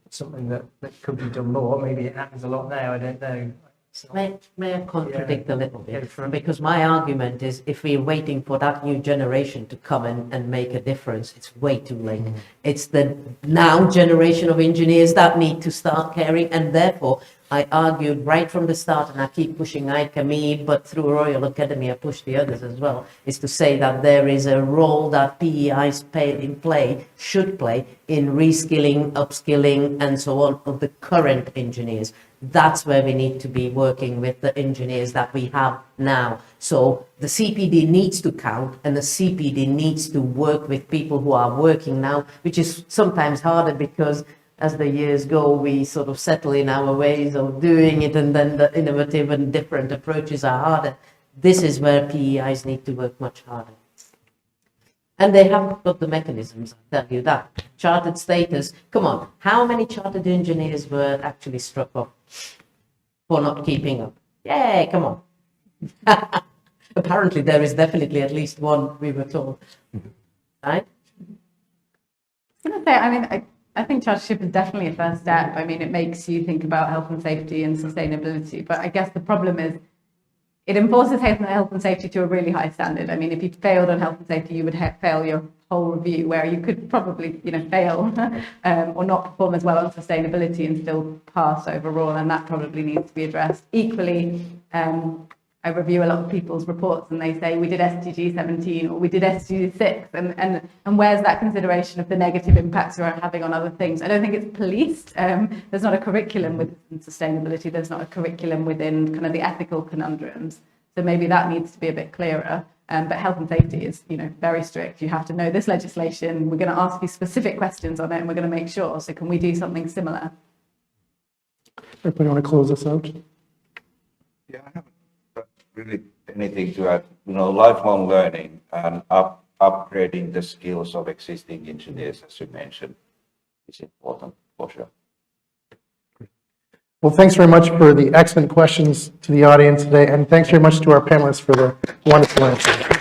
something that could be done more. Maybe it happens a lot now, I don't know. So, May I contradict a little bit? Because my argument is if we're waiting for that new generation to come and make a difference, it's way too late. It's the now generation of engineers that need to start caring, and therefore I argued right from the start, and I keep pushing ICAME, but through Royal Academy I push the others as well, is to say that there is a role that PEIs should play in reskilling, upskilling and so on of the current engineers. That's where we need to be working with the engineers that we have now. So the CPD needs to count, and the CPD needs to work with people who are working now, which is sometimes harder because as the years go, we sort of settle in our ways of doing it, and then the innovative and different approaches are harder. This is where PEIs need to work much harder. And they haven't got the mechanisms, I'll tell you that. Chartered status, come on, how many chartered engineers were actually struck off for not keeping up? Yay, come on. Apparently there is definitely at least one, we were told. Right? I was going to say, I think chartership is definitely a first step. It makes you think about health and safety and sustainability, but I guess the problem is it enforces health and safety to a really high standard. If you failed on health and safety, you would fail your whole review, where you could probably, fail or not perform as well on sustainability and still pass overall, and that probably needs to be addressed. Equally, I review a lot of people's reports and they say we did SDG 17 or we did SDG 6, and where's that consideration of the negative impacts we're having on other things? I don't think it's policed. There's not a curriculum within sustainability. There's not a curriculum within kind of the ethical conundrums. So maybe that needs to be a bit clearer. But health and safety is, very strict. You have to know this legislation. We're going to ask you specific questions on it, and we're going to make sure. So can we do something similar? Everybody want to close us out? Yeah, I haven't got really anything to add. Lifelong learning and upgrading the skills of existing engineers, as you mentioned, is important for sure. Well, thanks very much for the excellent questions to the audience today, and thanks very much to our panelists for the wonderful answers.